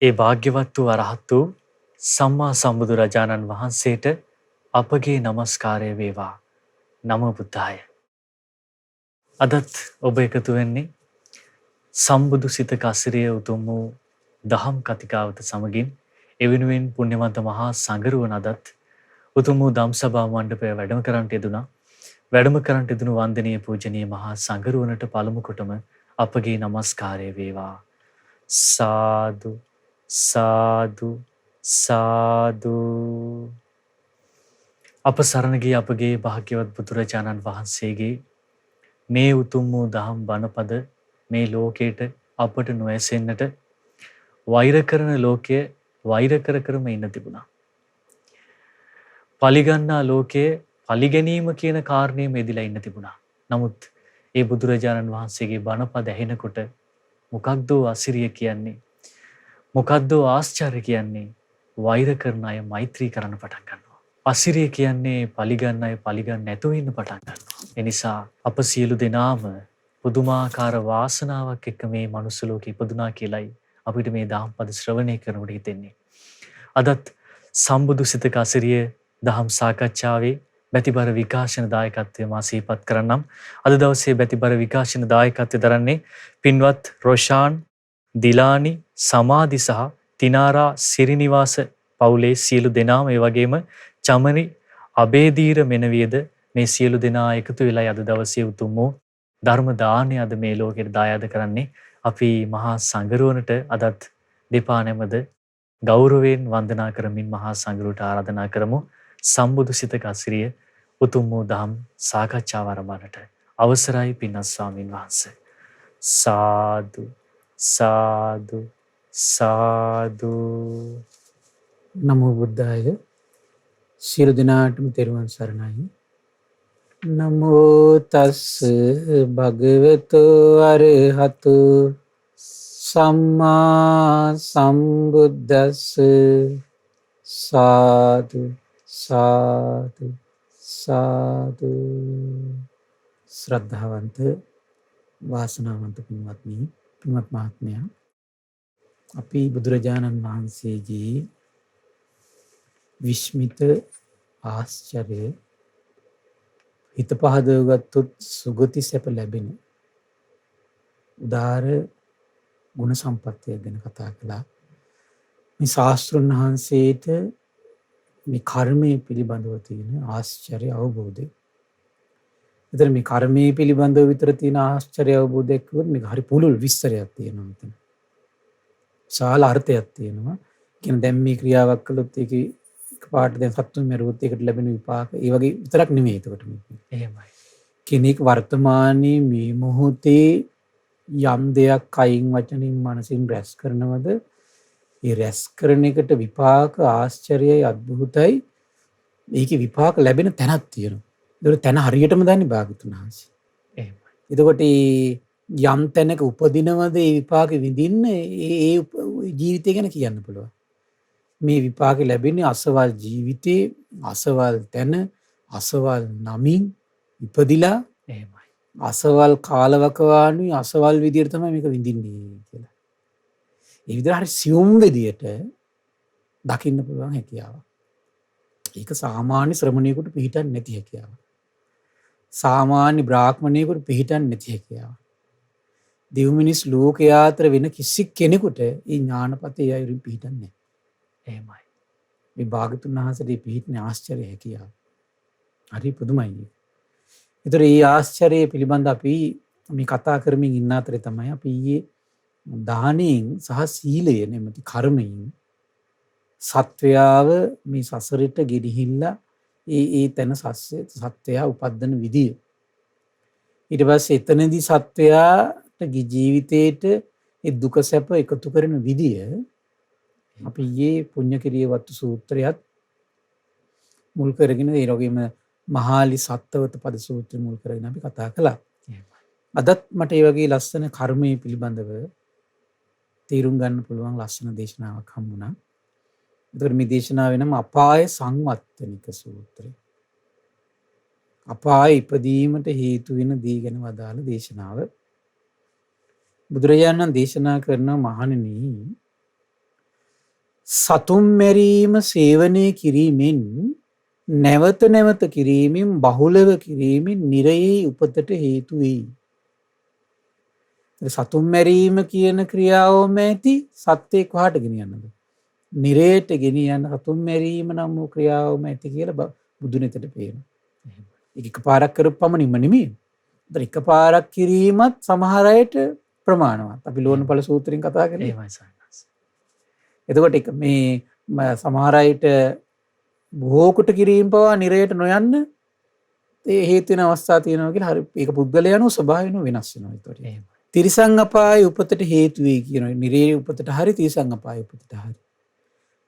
ඒ භාග්‍යවත් වූ අරහත් වූ සම්මා සම්බුදුරජාණන් වහන්සේට අපගේ নমස්කාරය වේවා. නමෝ බුද්ධාය. අදත් ඔබ එකතු වෙන්නේ සම්බුදු සිතක අසිරිය උතුම් වූ දහම් කතිකාවත සමගින් එවෙනුවෙන් පුණ්‍යවන්ත මහා සංඝරුවන අදත් උතුම් වූ ධම්සභා මණ්ඩපය වැඩම කරන්නට යෙදුණා. වැඩම කරන්නට යෙදුණු වන්දනීය පූජනීය මහා සංඝරුවනට පළමු කොටම අපගේ নমස්කාරය වේවා. සාදු සාදු සාදු. අප සරණ ගිය අපගේ භාග්‍යවත් බුදුරජාණන් වහන්සේගේ මේ උතුම් වූ දහම් බණපද මේ ලෝකයට අපට නොඇසෙන්නට වෛර කරන ලෝකය වෛර කර කරම ඉන්න තිබුණා. පලිගන්නා ලෝකයේ පලිගැනීම කියන කාරණය මෙදිලා ඉන්න තිබුණා. නමුත් ඒ බුදුරජාණන් වහන්සේගේ බණපද ඇහෙනකොට මොකක්දෝ අසිරිය කියන්නේ, මොකක්දෝ ආශ්චර්ය කියන්නේ, වෛර කරන අය මෛත්‍රී කරන්න පටන් ගන්නවා. අසිරිය කියන්නේ පලිගන්න අය පලිගන්න නැතුව ඉන්න පටන් ගන්නවා. එනිසා අප සියලු දෙනාම පුදුමාකාර වාසනාවක් එක්ක මේ මනුස්ස ලෝකෙ ඉපදුනා කියලයි අපිට මේ දහම් පද ශ්‍රවණය කරනකොට හිතෙන්නේ. අදත් සම්බුදු සිතක අසිරිය දහම් සාකච්ඡාවේ බැතිබර විකාශන දායකත්වය මා සිහිපත් කරන්නම්. අද දවසේ බැතිබර විකාශන දායකත්වය දරන්නේ පින්වත් රොෂාන්, දිලානි, සමාධි සහ තිනාරා සිරිනිවාස පවුලේ සියලු දෙනාම, ඒ වගේම චමරි අබේදීර මෙනවියද මේ සියලු දෙනා එකතු වෙලා අද දවසේ උතුම් වූ ධර්ම දානය අද මේ ලෝකෙට දායාද කරන්නේ. අපි මහා සංඝරුවනට අදත් දෙපා නැමද ගෞරවයෙන් වන්දනා කරමින් මහා සංඝරුවට ආරාධනා කරමු. සම්බුදු සිතක අසිරිය උතුම් වූ දහම් සාකච්ඡාව ආරම්භනට අවසරයි පින්වත් ස්වාමින් වහන්සේ. සාදු සාදු සාදු. නමෝ බුද්ධාය. සියලු දෙනාටම තෙරුවන් සරණයි. නමෝ තස් භගවතු අරහතු සම්මා සම්බුද්දස්ස. සාදු සාදු සාදු. ශ්‍රද්ධාවන්ත වාසනාවන්ත පින්වත්නි, පින්වත් මහත්මයා, අපි බුදුරජාණන් වහන්සේගේ විස්මිත ආශ්චර්ය හිත පහදවගත්තොත් සුගති සැප ලැබෙන උදාර ගුණ සම්පත්තිය ගැන කතා කළා. මේ ශාස්ත්‍රඥ වහන්සේට මේ කර්මය පිළිබඳව තියෙන ආශ්චර්ය අවබෝධය. එතන මේ කර්මය පිළිබඳව විතර තියෙන ආශ්චර්ය අවබෝධයක් කිව්වොත් මේක හරි පුළුල් විස්තරයක් තියෙනවා මෙතන. සාල අර්ථයක් තියෙනවා. කියන්නේ දැන් මේ ක්‍රියාවක් කළොත් ඒකේ එකපාරට දැන් සතුන් මරුවොත් ඒකට ලැබෙන විපාක ඒ වගේ විතරක් නෙමෙයි. එතකොට මේක එහෙමයි. කෙනෙක් වර්තමානයේ මේ මොහොතේ යම් දෙයක් කයින් වචනින් මනසින් රැස් කරනවද, ඒ රැස් කරන එකට විපාක ආශ්චර්යයි අద్භූතයි. ඒකේ විපාක ලැබෙන තැනක් තියෙනවා. ඒක තැන හරියටම දන්නේ භාග්‍යතුන් වහන්සේ. එහෙමයි. එතකොට යම් තැනක උපදිනවද ඒ විපාක විඳින්න ඒ ජීවිතය ගැන කියන්න පුළුවන්. මේ විපාක ලැබෙන්නේ අසවල් ජීවිතේ, අසවල් තැන, අසවල් නමින් ඉපදිලා, එහෙමයි. අසවල් කාලවකවානුයි අසවල් විදියට තමයි මේක විඳින්නේ කියලා. ඒ විදිහට හරි සියුම් විදියට දකින්න පුළුවන් හැකියාව. ඒක සාමාන්‍ය ශ්‍රමණයෙකුට පිළිටන්නේ නැති හැකියාව. සාමාන්‍ය බ්‍රාහ්මණයෙකුට පිළිටන්නේ නැති හැකියාව. දෙව් මිනිස් ලෝකයේ අතර වෙන කිසි කෙනෙකුට මේ ඥානපතේ අයුරින් පිළිටන්නේ නැහැ. එහෙමයි. මේ භාගතුන් වහන්සේගේ පිළිටන්නේ ආශ්චර්ය හැකියාව. හරි පුදුමයි. ඒතර මේ ආශ්චර්යය පිළිබඳ අපි මේ කතා කරමින් ඉන්න අතරේ තමයි අපි ඊයේ දානෙන් සහ සීලය නැමැති කර්මයෙන් සත්වයාව මේ සසරට ගෙනිහිල්ලා ඒ තැන සත්වයා උපදින විදිය. ඊට පස්සේ එතනදී සත්වයාට ජීවිතේට ඒ දුක සැප එකතු කරන විදිය අපි ඊයේ පුණ්‍යකිරිය වත්තු සූත්‍රයත් මුල් කරගෙන ඒ වගේම මහාලි සත්වවත පද සූත්‍රය මුල් කරගෙන අපි කතා කළා. අදත් මට ඒ වගේ ලස්සන කර්මයේ පිළිබඳව තේරුම් ගන්න පුළුවන් ලස්සන දේශනාවක් හම්බුණා. ඒතර මේ දේශනාව වෙනම අපාය සංවත්තනික සූත්‍රය. අපාය ඉපදීමට හේතු වෙන දේ ගැන වදාළ දේශනාව. බුදුරජාණන් දේශනා කරන මහණෙනි, සතුම් මැරීම සේවනය කිරීමෙන් නැවත නැවත කිරීමෙන් බහුලව කිරීමෙන් නිරයේ උපතට හේතු වෙයි. සතුම් මැරීම කියන ක්‍රියාවම ඇති සත්‍යයක් වහට ගෙනියන්නද? නිරයට ගෙනියන්න සතුම් මැරීම නම් වූ ක්‍රියාවම ඇති කියලා බුදුනෙතට පේනවා. ඒක එකපාරක් කරපු පමණින්ම නෙමෙයි. ඒතර එකපාරක් කිරීමත් සමහර අයට ප්‍රමාණවත්. අපි ලෝණපල සූත්‍රයෙන් කතා කරන්නේ. එහෙමයි සාරාංශ. එතකොට මේ සමහර අයට බොහෝ කොට කිරීම පවා නිරයට නොයන්න ඒ හේතු වෙන අවස්ථා තියෙනවා කියලා හරි ඒක පුද්ගලයා අනුව ස්වභාවයෙන්ම වෙනස් වෙනවා. ඒතකොට එහෙමයි. තිරිසන් අපායේ උපතට හේතු වෙයි කියනවා. නිරයේ උපතට හරි තිරිසන් අපායේ උපතට හරි.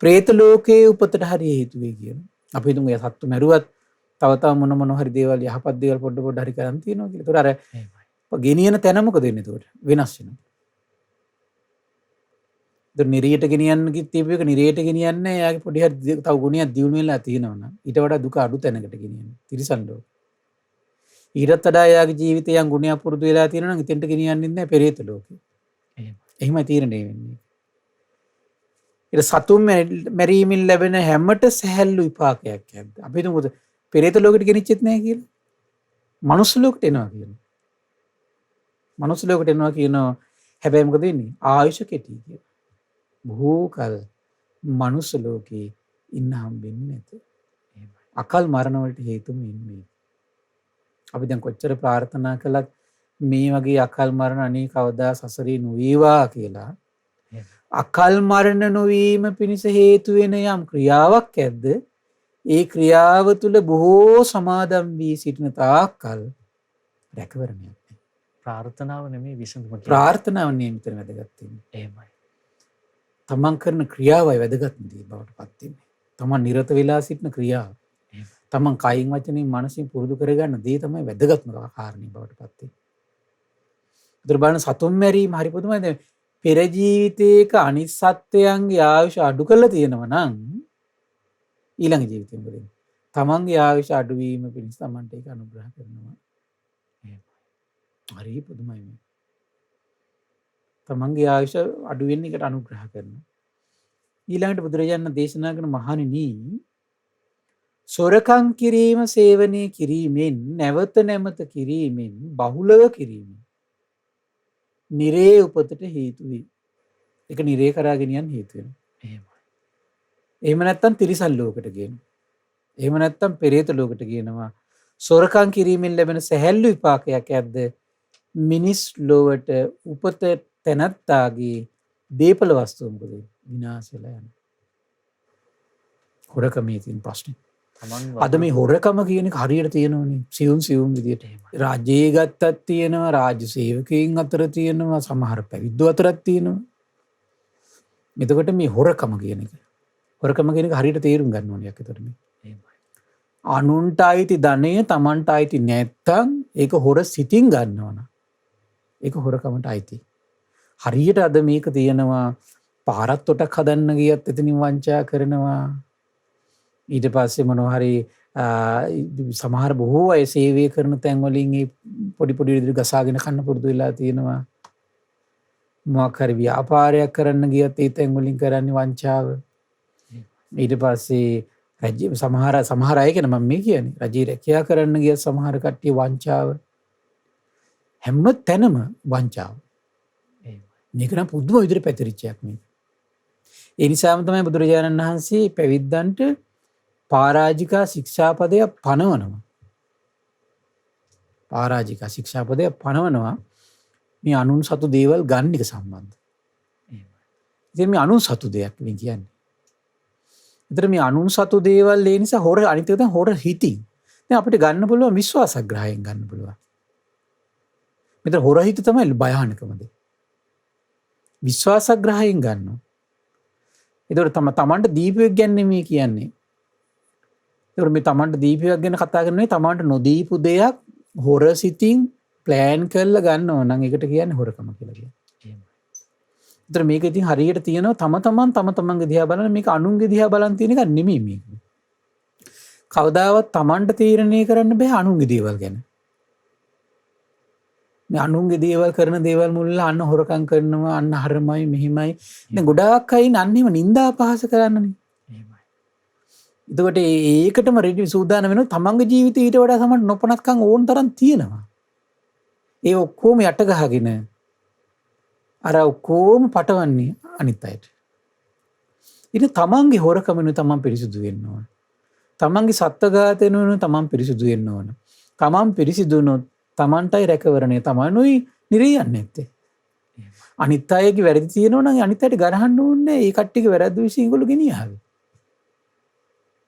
പ്രേත ලෝකයේ උපතට හරි හේතු වෙයි කියනවා. අපි හිතමු ඒ සත්තු මැරුවත් තව මොන හරි දේවල් යහපත් දේවල් පොඩ හරි කරන් තියෙනවා කියලා. ඒතකොට අර එහෙමයි. ගෙනියන තැන මොකද වෙන්නේ එතකොට? වෙනස් වෙනවා. නිරයට ගෙනියන්න කිව්ව එක නිරයට ගෙනියන්නේ එයාගේ පොඩි හරි තව ගුණයක් දියුණු වෙලා තියෙනවා නම් ඊට වඩා දුක අඩු තැනකට ගෙනියන්නේ තිරිසන් ලෝක. ඊටත් වඩා එයාගේ ජීවිතය යම් ගුණයක් පුරුදු වෙලා තියෙනවා නම් ඉතින්ට ගෙනියන්නේ නැහැ පෙරේත ලෝකෙ. එහෙමයි තීරණය වෙන්නේ. ඊට සතුම් මැරීමෙන් ලැබෙන හැමත සැහැල්ලු විපාකයක් යද්ද. අපි හිතමුද පෙරේත ලෝකෙට ගෙනිච්චෙත් නැහැ කියලා. මනුස්ස ලෝකෙට එනවා කියනවා. මනුස්ස ලෝකෙට එනවා කියනවා. හැබැයි මොකද වෙන්නේ? ආයුෂ කෙටි කියලා. බොහෝ කල මනුස්ස ලෝකේ ඉන්න හම්බෙන්නේ නැත. අකල් මරණ වලට හේතුම ඉන්නේ. අපි දැන් කොච්චර ප්‍රාර්ථනා කළත් මේ වගේ අකල් මරණ අනේ කවදා සසරේ නොවේවා කියලා. අකල් මරණ නොවීම පිණිස හේතු වෙන යම් ක්‍රියාවක් ඇද්ද? ඒ ක්‍රියාව තුළ බොහෝ සමාදම් වී සිටින තාක්කල් රැකවරණයක් නැහැ. ප්‍රාර්ථනාව නෙමෙයි විසඳුම කියන්නේ. ප්‍රාර්ථනාව නෙමෙයි මෙතන වැදගත් වෙන්නේ. එහෙමයි. තමන් කරන ක්‍රියාවයි වැදගත් දේ බවට පත් වෙන්නේ. තමන් නිරත වෙලා සිටින ක්‍රියාව. තමන් කයින් වචනින් මනසින් පුරුදු කරගන්න දේ තමයි වැදගත්ම කාරණේ බවට පත් වෙන්නේ. ඒතර බලන්න සතුම් මැරීම හරි පුදුමයි. දැන් පෙර ජීවිතයක අනිත් සත්වයන්ගේ ආයුෂ අඩු කරලා තියෙනවා නම් ඊළඟ ජීවිතෙම වෙන්නේ. තමන්ගේ ආයුෂ අඩු වීම පිණිස තමන්ට ඒක අනුග්‍රහ කරනවා. හරි පුදුමයි මේ. තමන්ගේ ආයුෂ අඩු වෙන එකට අනුග්‍රහ කරනවා. ඊළඟට බුදුරජාණන් දේශනා කරන මහණෙනි සොරකම් කිරීම සේවනය කිරීමෙන් නැවත නැවත කිරීමෙන් බහුලව කිරීමෙන් නිරේ උපතට හේතු වේ. ඒක නිරේ කරා ගෙනියන්න හේතු වෙනවා. එහෙමයි. එහෙම නැත්නම් තිරිසන් ලෝකෙට ගේනවා. එහෙම නැත්නම් පෙරේත ලෝකෙට ගේනවා. සොරකම් කිරීමෙන් ලැබෙන සැහැල්ලු විපාකයක් ඇද්ද? මිනිස් ලෝවට උපත තැනත්තාගේ දීපල වස්තුව මොකද විනාශ වෙලා යනවා. හොරකමේ තියෙන ප්‍රශ්නේ. අද මේ හොරකම කියන එක හරියට තියෙනවනේ. සියුම් විදියට. රාජ්‍යයේ ගත්තක් තියෙනවා, රාජ්‍ය සේවකයන් අතර තියෙනවා, සමහර පැවිද්දෝ අතරක් තියෙනවා. එතකොට මේ හොරකම කියන එක. හොරකම කියන එක හරියට තේරුම් ගන්න ඕනේ එතකොට මේ. අනුන්ට අයිති ධනය Tamanට අයිති නැත්තම් ඒක හොර සිතින් ගන්නවනම් ඒක හොරකමට අයිති. හරියට අද මේක තියෙනවා පාරත් තොටක් හදන්න ගියත් එතනින් වංචා කරනවා. ඊට පස්සේ මොනවා හරි සමහර බොහෝ අය සේවය කරන තැන් වලින් ඒ පොඩි විදිහට ගසාගෙන කන්න පුරුදු වෙලා තියෙනවා. මොකක් හරි ව්‍යාපාරයක් කරන්න ගියත් ඒ තැන් වලින් කරන්නේ වංචාව. ඊට පස්සේ රජ්‍ය සමහර අය කියන මම මේ කියන්නේ රජයේ රැකියාව කරන්න ගියත් සමහර කට්ටිය වංචාව. හැම තැනම වංචාව. මේක නම් පුදුම විදිහට පැතිරිච්ච එකක් මේක. ඒ නිසාම තමයි බුදුරජාණන් වහන්සේ පැවිද්දන්ට පරාජිකා ශික්ෂාපදය පනවනවා. පරාජිකා ශික්ෂාපදය පනවනවා මේ අනුන් සතු දේවල් ගන්න එක සම්බන්ධ. ඉතින් මේ අනුන් සතු දෙයක් මේ කියන්නේ. ඒතර මේ අනුන් සතු දේවල් ඒ නිසා හොර අනිත් එක තමයි හොර හිතින්. දැන් අපිට ගන්න පුළුවන් විශ්වාසග්‍රහයෙන් ගන්න පුළුවන්. මෙතන හොර හිත තමයි භයානකම දේ. විශ්වාසග්‍රහයෙන් ගන්නවා. ඒතර තමන්ට දීපුවෙක් ගැන මේ කියන්නේ. ඒතර මේ තමන්ට දීපුවෙක් ගැන කතා කරන්නේ තමන්ට නොදීපු දෙයක් හොර සිතින් ප්ලෑන් කරලා ගන්නවා නම් ඒකට කියන්නේ හොරකම කියලා කියන්නේ. ඒතර මේක ඉතින් හරියට තියෙනවා තම තමන්ගේ දිහා බලන මේක අනුන්ගේ දිහා බලන් තියෙන එක නෙමෙයි මේක. කවදාවත් තමන්ට තීරණය කරන්න බෑ අනුන්ගේ දේවල් ගැන. මේ අනුන්ගේ දේවල් කරන දේවල් මුල්ලා අන්න හොරකම් කරනවා, අන්න හරමයි මෙහිමයි. දැන් ගොඩාක් අය අන්නේම නිନ୍ଦා පහස කරන්නනේ. එහෙමයි. එතකොට ඒකටම රෙඩි සූදානම් වෙනවා. තමන්ගේ ජීවිතේ ඊට වඩා සමහර නොපනත්කම් ඕන තරම් තියෙනවා. ඒ ඔක්කොම යට ගහගෙන අර ඔක්කොම පටවන්නේ අනිත් අයට. ඉතින් තමන්ගේ හොරකමනේ තමන් පිරිසිදු වෙන්න ඕන. තමන්ගේ සත්ත්වඝාතයනේ තමන් පිරිසිදු වෙන්න ඕන. තමන් පිරිසිදු වුණොත් තමන්ටයි රැකවරණය තමනුයි නිරයන්නේ නැත්තේ. අනිත් අයගේ වැරදි තියෙනවා නම් අනිත් අයට ගරහන්න ඕනේ. ඒ කට්ටියගේ වැරද්ද විශ්ින් ඒගොල්ලෝ ගෙනියාවේ.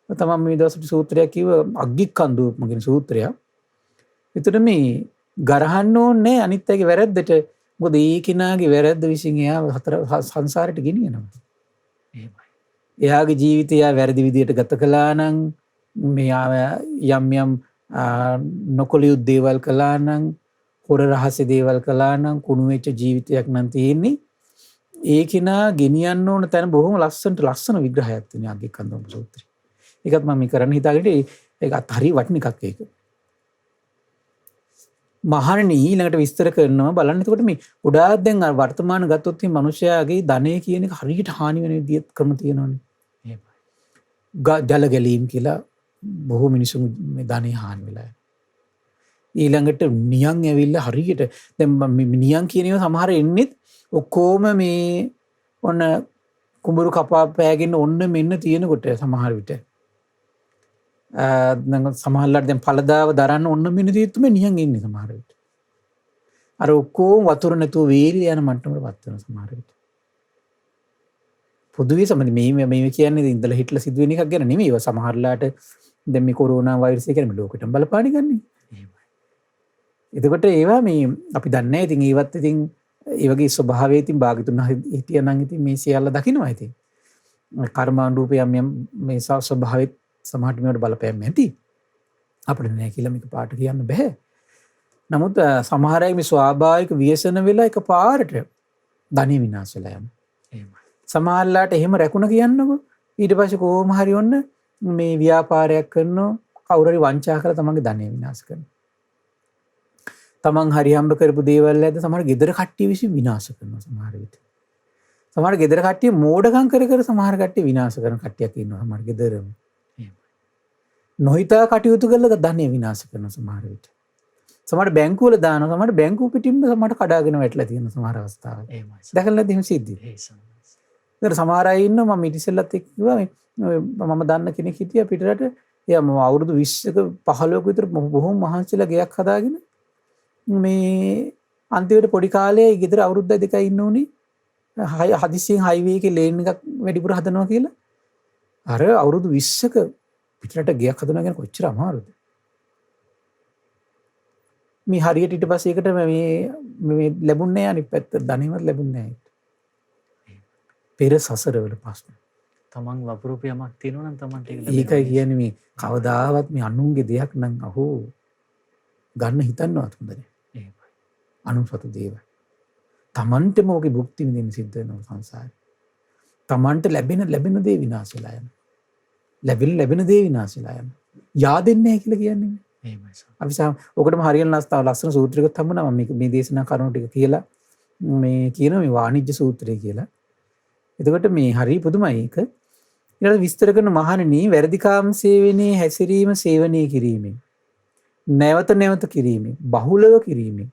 තමන් මේ දවස්වල සූත්‍රයක් කිව්ව අග්ගික්කන්දුපම කියන සූත්‍රයක්. ඒතර මේ ගරහන්න ඕනේ අනිත් අයගේ වැරද්දට. මොකද ඒ කෙනාගේ වැරද්ද විශ්ින් එයා හතර සංසාරයට ගෙනියනවා. එහෙමයි. එයාගේ ජීවිතය වැරදි විදියට ගත කළා නම් මෙයා යම් යම් නොකළ යුතු දේවල් කළා නම් හොර රහසේ දේවල් කළා නම් කුණු වෙච්ච ජීවිතයක් නම් තියෙන්නේ. ඒ කෙනා ගෙනියන්න ඕන තැන බොහොම ලස්සන විග්‍රහයක් තියෙනවා අග්ගිකන්දෝපම සූත්‍රය. ඒකත් මම කරන්න හිතාගෙන ඒකත් හරි වටින එකක් ඒක. මහණෙනි ඊළඟට විස්තර කරනවා බලන්න. එතකොට මේ ගොඩාක් දැන් වර්තමාන ගත්තොත් මේ මිනිස්යාගේ ධනය කියන එක හරියට හානි වෙන විදිහට ක්‍රම තියෙනවානේ. එහෙමයි. ජල ගැලීම් කියලා බොහෝ මිනිසුන් මේ ධනෙ හානි වෙලා යනවා. ඊළඟට නියන් ඇවිල්ලා හරියට දැන් නියන් කියන ඒවා සමහර එන්නේ ඔක්කොම මේ ඔන්න කුඹුරු කපා පෑගෙන ඔන්න මෙන්න තියෙනකොට සමහර විට දැන් සමහරලාට දැන් පළදාව දරන්න ඔන්න මෙන්න තියෙත්තුම නියන් ඉන්නේ සමහර විට. අර ඔක්කොම වතුර නැතුව වේලි යන මට්ටමකටපත් වෙන සමහර විට. පොදුවේ සමහර මේ කියන්නේ ඉඳලා හිටලා සිදුවෙන එකක් ගැන නෙමෙයි. ඒවා සමහරලාට දැන් මේ කොරෝනා වෛරසය කියන්නේ ලෝකෙටම බලපාන ගන්නේ. එහෙමයි. එතකොට ඒවා මේ අපි දන්නේ නැහැ. ඉතින් ඒවත් ඉතින් ඒ වගේ ස්වභාවය ඉතින් භාගතුන් හිටියනම් ඉතින් මේ සියල්ල දකින්නවා ඉතින්. කර්මානුරූප යම් මේ ස්වභාවෙත් සමහරට මේවට බලපෑම් ඇති. අපිට නෑ කියලා මේක පාට කියන්න බෑ. නමුත් සමහර අය මේ ස්වාභාවික ව්‍යසන වෙලා එකපාරට ධනෙ විනාශ වෙලා යනවා. එහෙමයි. සමහරලාට එහෙම රැකුණ කියන්නකො ඊට පස්සේ කොහොම හරි ඔන්න මේ ව්‍යාපාරයක් කරනවා කවුරු හරි වංචා කරලා තමන්ගේ ධනෙ විනාශ කරනවා. තමන් හරි හම්බ කරපු දේවල් ඇද්ද සමහර ගෙදර කට්ටිය විසින් විනාශ කරනවා සමහර විට. සමහර ගෙදර කට්ටිය මෝඩකම් කර සමහර කට්ටිය විනාශ කරන කට්ටියක් ඉන්නවා සමහර ගෙදරම. නොහිතා කටයුතු කරලා ධනෙ විනාශ කරන සමහර විට. සමහර බැංකුව වල දානවා සමහර බැංකුව පිටින්ම සමහර කඩාගෙන වැටලා තියෙන සමහර අවස්ථාවල්. එහෙමයි. දැකලා නැති එහෙම සිද්ධි. ඒසම. සමහර අය ඉන්නවා මම ඉතිසෙල්ලත් එක්ක කිව්වා මම දන්න කෙනෙක් හිටියා පිටරට. එයා මම අවුරුදු 20ක 15ක විතර බොහොම මහන්සිලා ගෙයක් හදාගෙන මේ අන්තිමට පොඩි කාලේ ගෙදර අවුරුද්ද දෙකයි ඉන්න උනේ. හදිසියෙන් හයිවේ එකේ ලේන් එකක් වැඩිපුර හදනවා කියලා. අර අවුරුදු 20ක පිටරට ගෙයක් හදනවා කියන කොච්චර අමාරුද? මේ හරියට ඊට පස්සේ ඒකට මේ ලැබුණේ නැහැ අනිත් පැත්ත ධනෙවත් ලැබුණේ නැහැ. පෙර සසරවල ප්‍රශ්න. තමන් වපුරපු යමක් තියෙනවා නම් තමන්ට ඒක ඒකයි කියන්නේ මේ කවදාවත් මේ අනුන්ගේ දෙයක් නම් අහෝ ගන්න හිතන්නවත් හොඳ නැහැ. එහෙමයි. අනුන්සතු දේවල්. තමන්ටම ඔගේ භුක්ති විඳින්න සිද්ධ වෙනවා සංසාරේ. තමන්ට ලැබෙන දේ විනාශ වෙලා යනවා. ලැබෙන දේ විනාශ වෙලා යනවා. yaadෙන්නේ නැහැ කියලා කියන්නේ. එහෙමයි සර්. අපි ඔකටම හරියන ලස්සන සූත්‍රයකට හම්බුණා මම මේ දේශනා කරුණු ටික කියලා මේ කියන මේ වාණිජ්‍ය සූත්‍රය කියලා. එතකොට මේ හරිය පුදුමයි ඒක. ඊළඟ විස්තර කරන මහණෙනි වැරදිකාම සේවනයේ හැසිරීම සේවනයේ කිරීමෙන් නැවත කිරීමෙන් බහුලව කිරීමෙන්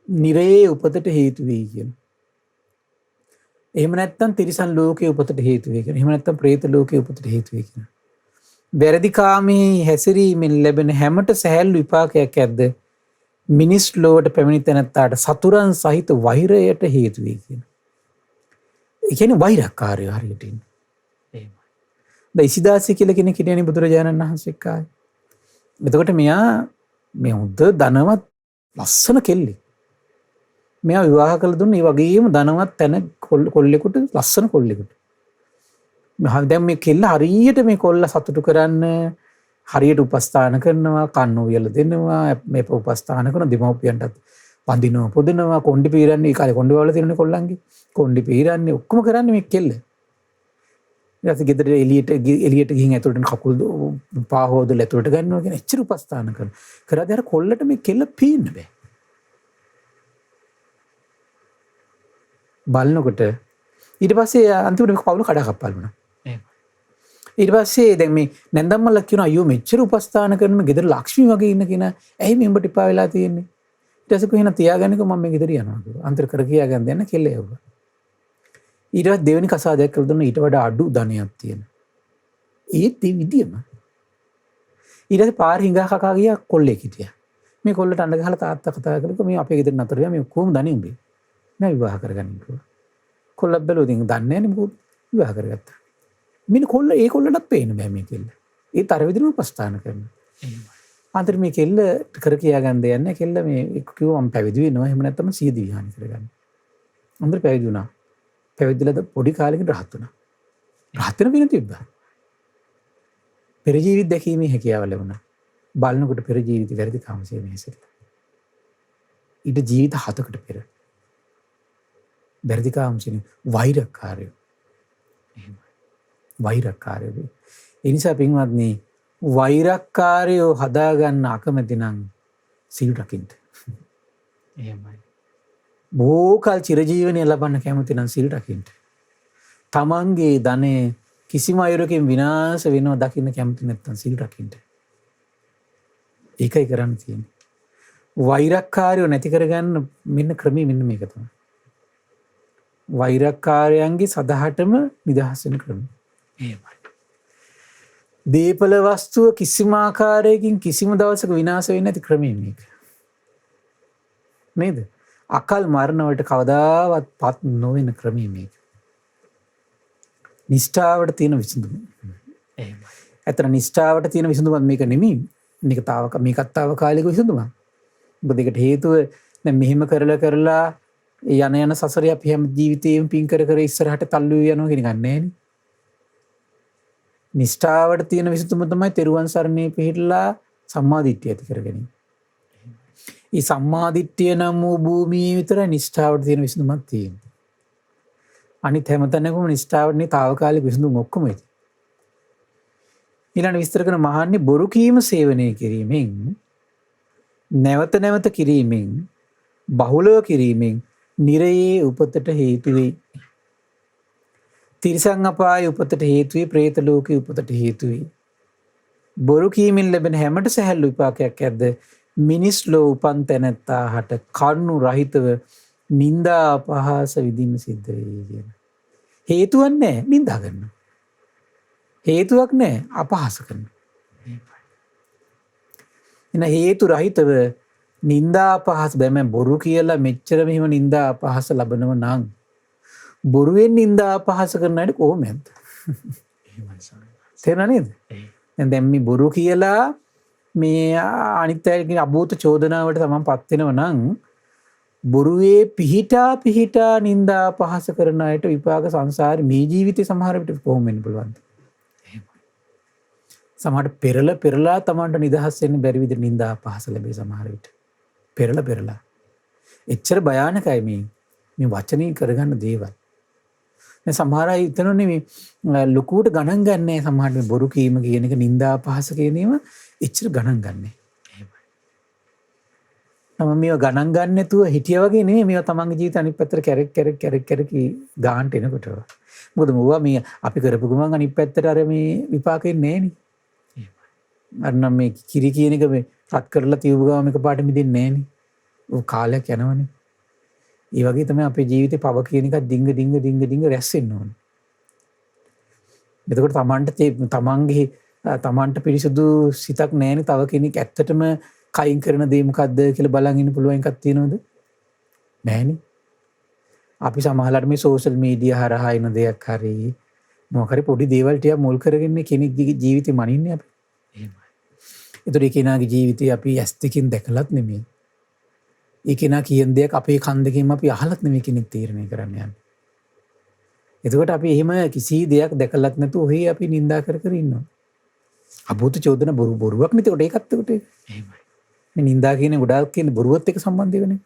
නිරයේ උපතට හේතු වෙයි කියන. එහෙම නැත්නම් තිරිසන් ලෝකයේ උපතට හේතු වෙයි කියන. එහෙම නැත්නම් പ്രേත ලෝකයේ උපතට හේතු වෙයි කියන. වැරදිකාමී හැසිරීමෙන් ලැබෙන හැමත සැහැල්ලු විපාකයක් ඇද්ද මිනිස් ලෝවට පැමිණි තැනැත්තාට සතුරන් සහිත වෛරයට හේතු වෙයි කියන. ඒ කියන්නේ වෛරකාරයෝ හරියට ඉන්න. එහෙමයි. දැන් ඉසිදාසි කියලා කෙනෙක් හිටියනේ බුදුරජාණන් වහන්සේ කාලේ. එතකොට මෙයා මේ හොඳ ධනවත් ලස්සන කෙල්ලෙක්. මෙයා විවාහ කළ දුන්නේ ඒ වගේම ධනවත් තැන කොල්ලෙකුට ලස්සන කොල්ලෙකුට. දැන් මේ කෙල්ල හරියට මේ කොල්ල සතුටු කරන්න හරියට උපස්ථාන කරනවා කන්න උයලා දෙනවා මේ උපස්ථාන කරන දෙමව්පියන්ටත් වඳිනවා පොදනවා කොණ්ඩි පීරන්නේ ඒ කාලේ කොණ්ඩි වල තියෙනනේ කොල්ලන්ගේ කොණ්ඩි පීරන්නේ ඔක්කොම කරන්නේ මේ කෙල්ල. ඊට පස්සේ ගෙදර එළියට ගිහින් ඇතුළට කකුල් පා හොදලා ඇතුළට ගන්නවා කියන එච්චර උපස්ථාන කරනවා. කරාදී අර කොල්ලට මේ කෙල්ල පීන්න බෑ. බලනකොට ඊට පස්සේ අන්තිමට පවුල කඩාකප්පල් වුණා. එහෙම. ඊට පස්සේ දැන් මේ නැන්දම්මලා කියනවා අයියෝ මෙච්චර උපස්ථාන කරන ගෙදර ලක්ෂ්මී වගේ ඉන්න කෙනා ඇයි මේ උඹට එපා වෙලා තියෙන්නේ? ඊට පස්සේ කොහෙන තියාගන්නකෝ මම මේ ගෙදර යනවා කිව්වා. අන්තර කර කියා ගන්න දෙන්න කෙල්ල යවුවා. ඊට පස්සේ දෙවෙනි කසාදයක් කළ දුන්නා ඊට වඩා අඩු ධනයක් තියෙන. ඒත් ඒ විදියම ඊට පස්සේ පාර හිඟා කකා ගියා කොල්ලෙක් හිටියා. මේ කොල්ලට අඬ ගහලා තාත්තා කතා කළා මේ අපේ ගෙදර නතර වෙලා මේ කොහොම දන්නේ උඹේ? නෑ විවාහ කරගන්න කිව්වා. කොල්ල බැලුවා ඉතින් දන්නේ නෑනේ මොකද විවාහ කරගත්තා. මින් කොල්ල ඒ කොල්ලටත් පේන්න බෑ මේ කෙල්ල. ඒත් අර විදිහම උපස්ථාන කරනවා. අන්තර මේ කෙල්ල කර කියා ගන්න දෙයක් නෑ. කෙල්ල මේ කිව්වා මම පැවිදි වෙනවා. එහෙම නැත්නම් සීදී විහාන කරගන්න. අන්තර පැවිදි වුණා. පැවිදිලාද පොඩි කාලෙකින් රහත් වුණා. රහත් වෙන වෙන තිබ්බා. පෙර ජීවිත දැකීමේ හැකියාව ලැබුණා. බලනකොට පෙර ජීවිත වැරදි කාමසේ මෙහෙසෙලා. ඊට ජීවිත 7කට පෙර. වැරදි කාමසේ වෛරකාරයෝ. එහෙමයි. වෛරකාරයෝ. ඒ නිසා පින්වත්නි වෛරකාරයෝ හදාගන්න අකමැති නම් සිල් රකින්න. එහෙමයි. බෝකල් චිරජීවනය ලබන්න කැමති නම් සිල් රකින්න. තමන්ගේ ධනය කිසිම අයුරකින් විනාශ වෙනවා දකින්න කැමති නැත්නම් සිල් රකින්න. ඒකයි කරන්න තියෙන්නේ. වෛරක්කාරයෝ නැති කරගන්න මෙන්න ක්‍රමය මෙන්න මේක තමයි. වෛරක්කාරයන්ගේ සදහටම නිදහස් වෙන ක්‍රමය. එහෙමයි. දීපල වස්තුව කිසිම ආකාරයකින් කිසිම දවසක විනාශ වෙන්නේ නැති ක්‍රමය මේක. නේද? අකල් මරණ වලට කවදාවත් පත් නොවන ක්‍රමය මේක. නිෂ්ඨාවට තියෙන විසඳුම. එහෙමයි. ඇත්තට නිෂ්ඨාවට තියෙන විසඳුමක් මේක නෙමෙයි. මේකත් තාවකාලික විසඳුමක්. මොකද ඒකට හේතුව දැන් මෙහෙම කරලා යන සසරේ අපි හැම ජීවිතේම පින් කර ඉස්සරහට තල්ලු යනවා කියන එක නෑනේ. නිෂ්ඨාවට තියෙන විසඳුම තමයි තෙරුවන් සරණේ පිහිටලා සම්මාදිට්ඨිය ඇති කරගැනීම. මේ සම්මාදිට්ඨිය නම් වූ භූමියේ විතරයි නිෂ්ඨාවට තියෙන විසඳුමක් තියෙන්නේ. අනිත් හැමතැනකම නිෂ්ඨාවටනේ తాවකාලික විසඳුම් ඔක්කොම ඇති. ඊළඟ විස්තර කරන මහන්නේ බොරු කීම සේවනය කිරීමෙන් නැවත කිරීමෙන් බහුලව කිරීමෙන් නිරයේ උපතට හේතු වෙයි. තිරිසන් අපායේ උපතට හේතු වෙයි. പ്രേත ලෝකයේ උපතට හේතු වෙයි. බොරු කීමෙන් ලැබෙන හැමත සැහැල්ලු විපාකයක් ඇද්ද මිනිස් ලෝ උපන් තැනැත්තාට කරුණු රහිතව නිന്ദා අපහාස විඳින්න සිද්ධ වෙයි කියන. හේතුවක් නැහැ නිന്ദා කරනවා. හේතුවක් නැහැ අපහාස කරනවා. එන හේතු රහිතව නිന്ദා අපහාස බෑම බොරු කියලා මෙච්චර මෙහෙම නිന്ദා අපහාස ලබනව නම් බොරුවෙන් නිന്ദා අපහාස කරන අයට කොහොමද? තේරෙනව නේද? දැන් මේ බොරු කියලා මේ අනිත් අයගේ අභූත චෝදනාවට තමන්පත් වෙනව නම් බොරුවේ පිහිටා නිന്ദා අපහාස කරන අයට විපාක සංසාරේ මේ ජීවිතේ සමහර විට කොහොම වෙන්න පුළුවන්ද? සමහරට පෙරලා තමන්ට නිදහස් වෙන්න බැරි විදිහට නිന്ദා අපහාස ලැබේ සමහර විට. පෙරලා. එච්චර භයානකයි මේ වචනේ කරගන්න දේවල්. දැන් සමහර අය හිතනෝනේ මේ ලොකුවට ගණන් ගන්නෑ සමහරට මේ බොරු කීම කියන එක නිന്ദා අපහාස කියන ඒවා එච්චර ගණන් ගන්නෑ. එහෙමයි. මේවා ගණන් ගන්න නැතුව හිටියා වගේ නෙමෙයි මේවා තමන්ගේ ජීවිත අනිත් පැත්තට කැරක් ගාන්ට එනකොට. මොකද මොවා මේ අපි කරපු ගමන් අනිත් පැත්තට අර මේ විපාකෙන්නේ නෑනේ. අර නම් මේ කිරි කියන එක මේ රත් කරලා තියපු ගමන් එක පාට මිදෙන්නේ නෑනේ. ਉਹ කාලයක් යනවනේ. ඒ වගේ තමයි අපේ ජීවිතේ පව කියන එක ඩිංග රැස් වෙන්න ඕනේ. එතකොට තමන්ට පිරිසුදු සිතක් නැහැනේ තව කෙනෙක් ඇත්තටම කයින් කරන දේ මොකද්ද කියලා බලන් ඉන්න පුළුවන් එකක් තියෙනවද? නැහැනේ. අපි සමහරවිට මේ සෝෂල් මීඩියා හරහා එන දෙයක් හරි මොකක් හරි පොඩි දේවල් ටික මුල් කරගෙන කෙනෙක්ගේ ජීවිතේ මනින්නේ අපි. එහෙමයි. ඒතර ඒ කෙනාගේ ජීවිතේ අපි ඇස් දෙකෙන් දැකලත් නෙමෙයි. ඒ කෙනා කියන දෙයක් අපේ කන් දෙකෙන් අපි අහලත් නෙමෙයි කෙනෙක් තීරණය කරන්න යන්නේ. එතකොට අපි එහෙම කිසි දෙයක් දැකලත් නැතුව ඔහේ අපි නිඳා කර ඉන්නවා. අභූත චෝදන බොරුවක් නෙත කොට ඒකත් කොට ඒක. එහෙමයි. මේ නිඳා කියන්නේ ගොඩාක් කියන්නේ බොරුවත් එක්ක සම්බන්ධ වෙන්නේ.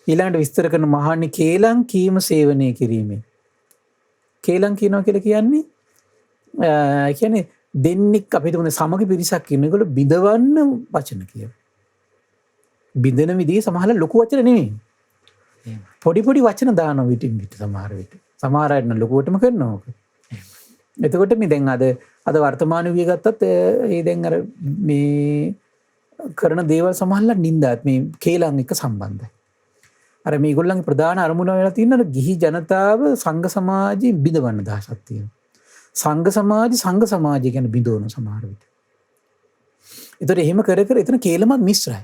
ඊළඟට විස්තර කරන මහානි කේලම් කීම සේවනය කිරීමෙන්. කේලම් කියනවා කියලා කියන්නේ දෙන්නෙක් අපිට මොන සමග පිරිසක් ඉන්නකොට බිඳවන්න වචන කියනවා. බිඳන විදිහේ සමහර ලොකු වචන නෙමෙයි. පොඩි පොඩි වචන දානවා විටින් විට සමහර විට. සමහර අය නම් ලොකුවටම කරනවා ඕක. එතකොට මේ දැන් අද වර්තමාන යුගය ගත්තත් ඒ දැන් අර මේ කරන දේවල් සමහරලා නින්දාත් මේ කේලම් එක්ක සම්බන්ධයි. අර මේගොල්ලන්ගේ ප්‍රධාන අරමුණ වෙලා තියෙන ගිහි ජනතාව සංඝ සමාජයෙන් බිඳවන්න දහසක් තියෙනවා. සංඝ සමාජය ගැන බිඳවන සමහර විට. ඒතර එහෙම කර එතන කේලමත් මිශ්‍රයි.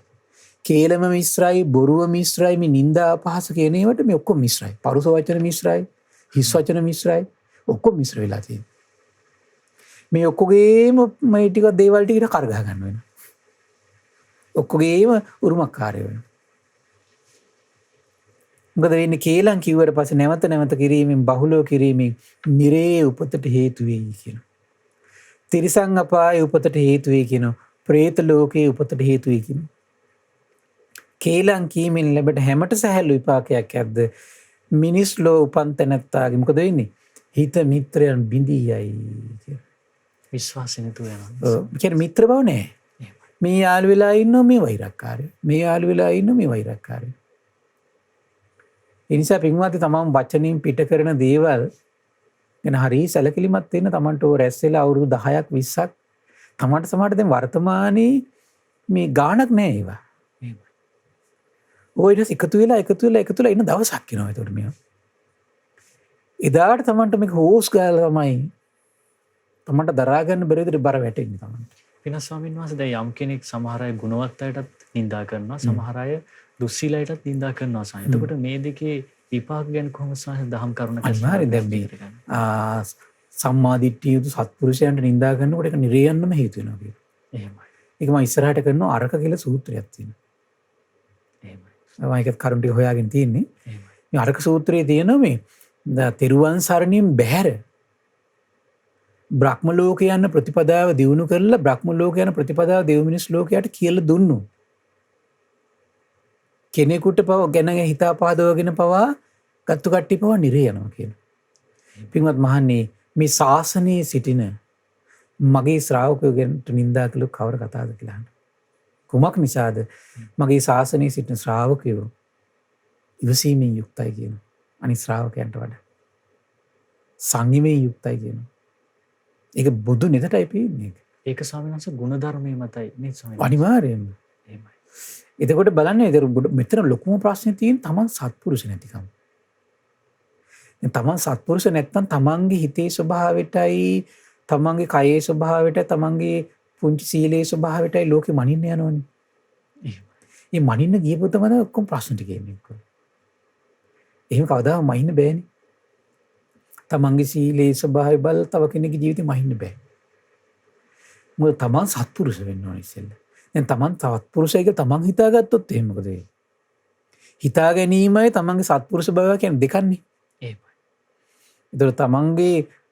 කේලම මිශ්‍රයි, බොරුව මිශ්‍රයි, මේ නින්දා අපහාස කියන ඒවාට මේ ඔක්කොම මිශ්‍රයි. පරුස වචන මිශ්‍රයි, හිස් වචන මිශ්‍රයි, ඔක්කොම මිශ්‍ර වෙලා තියෙනවා. මේ ඔක්කොගේම මේ ටික දේවල් ටිකට කරගහ ගන්න වෙනවා. ඔක්කොගේම උරුමකාරය වෙනවා. මොකද වෙන්නේ කේලම් කිව්වට පස්සේ නැවත නැවත කිරීමෙන් බහුලව කිරීමෙන් නිරේ උපතට හේතු වෙයි කියනවා. තිරිසන් අපායේ උපතට හේතු වෙයි කියනවා. പ്രേත ලෝකයේ උපතට හේතු වෙයි කියනවා. කේලම් කීමෙන් ලැබෙට හැමත සැහැල්ලු විපාකයක් ඇද්ද? මිනිස් ලෝ උපන් තැනැත්තාගේ මොකද වෙන්නේ? හිත මිත්‍රයන් බිඳී යයි කියලා. විශ්වාසය නැතුව යනවා. ඔව්. කියන්නේ මිත්‍ර බව නැහැ. මේ යාළු වෙලා ඉන්නෝ මේ වෛරක්කාරය. මේ යාළු වෙලා ඉන්නෝ මේ වෛරක්කාරය. ඒ නිසා පින්වත්නි තමන් වචනින් පිට කරන දේවල් ගැන හරි සැලකිලිමත් වෙන්න තමන්ට ඕ රැස් වෙලා අවුරුදු 10ක් 20ක් තමන්ට සමහරට දැන් වර්තමානයේ මේ ගාණක් නැහැ ඒවා. ඔය ඊට එකතු වෙලා ඉන්න දවසක් එනවා ඒකට මේවා. එදාට තමන්ට මේක හෝස් ගාලා තමයි තමන්ට දරා ගන්න බැරි විදිහට බර වැටෙන්නේ තමන්ට. වෙන ස්වාමීන් වහන්සේ දැන් යම් කෙනෙක් සමහර අය ගුණවත් අයටත් නිඳා කරනවා, සමහර අය දුස්සීලයටත් නිඳා කරනවා සාය. එතකොට මේ දෙකේ විපාක ගැන කොහොමද සාය දහම් කරුණ අනිවාර්යෙන් දැන් මේ සම්මා දිට්ඨිය යුතු සත්පුරුෂයන්ට නිඳා කරනකොට ඒක නිරයන්නම හේතු වෙනවා කියලා. එහෙමයි. ඒක මම ඉස්සරහට කරනවා අරක කියලා සූත්‍රයක් තියෙනවා. එහෙමයි. මම ඒකත් කරුණ ටික හොයාගෙන තියෙන්නේ. එහෙමයි. මේ අරක සූත්‍රයේ තියෙනවා මේ තෙරුවන් සරණින් බැහැර බ්‍රහ්ම ලෝකේ යන ප්‍රතිපදාව දියුණු කරලා බ්‍රහ්ම ලෝකේ යන ප්‍රතිපදාව දෙව් මිනිස් ලෝකයට කියලා දුන්නු. කෙනෙකුට පව ගැන හිතා පහදවගෙන පවා ගත්තු කට්ටිය පවා නිරේ යනවා කියන. පින්වත් මහන්නේ මේ ශාසනයේ සිටින මගේ ශ්‍රාවකයෝ ගැන නින්දා කළු කවර කතාවද කියලා අහන්න. කුමක් නිසාද මගේ ශාසනයේ සිටින ශ්‍රාවකයෝ ඉවසීමෙන් යුක්තයි කියන. අනිත් ශ්‍රාවකයන්ට වඩා සංයමයෙන් යුක්තයි කියන. ඒක බුදු නෙතටයි පේන්නේ. ඒක ස්වාමීන් වහන්සේ ගුණ ධර්මයේ මතයි නේ ස්වාමීන් වහන්සේ. අනිවාර්යයෙන්ම. එහෙමයි. එතකොට බලන්න මෙතන ලොකුම ප්‍රශ්නේ තියෙන තමන් සත්පුරුෂ නැතිකම. තමන් සත්පුරුෂ නැත්නම් තමන්ගේ හිතේ ස්වභාවයටයි තමන්ගේ කයේ ස්වභාවයටයි තමන්ගේ පුංචි සීලේ ස්වභාවයටයි ලෝකෙ මනින්න යනවනේ. එහෙමයි. මේ මනින්න ගියපොත තමයි ඔක්කොම ප්‍රශ්න ටික එන්නේ. එහෙම කවදාම මනින්න බෑනේ. තමන්ගේ සීලේ ස්වභාවය බල තව කෙනෙකුගේ ජීවිතේ මනින්න බෑ. මොකද තමන් සත්පුරුෂ වෙන්න ඕනේ ඉස්සෙල්ලා. දැන් තමන් සත්පුරුෂයෙක් තමන් හිතාගත්තොත් එහෙම මොකද වෙන්නේ? හිතා ගැනීමයි තමන්ගේ සත්පුරුෂ බව කියන්නේ දෙකන්නේ. එහෙමයි. ඒතර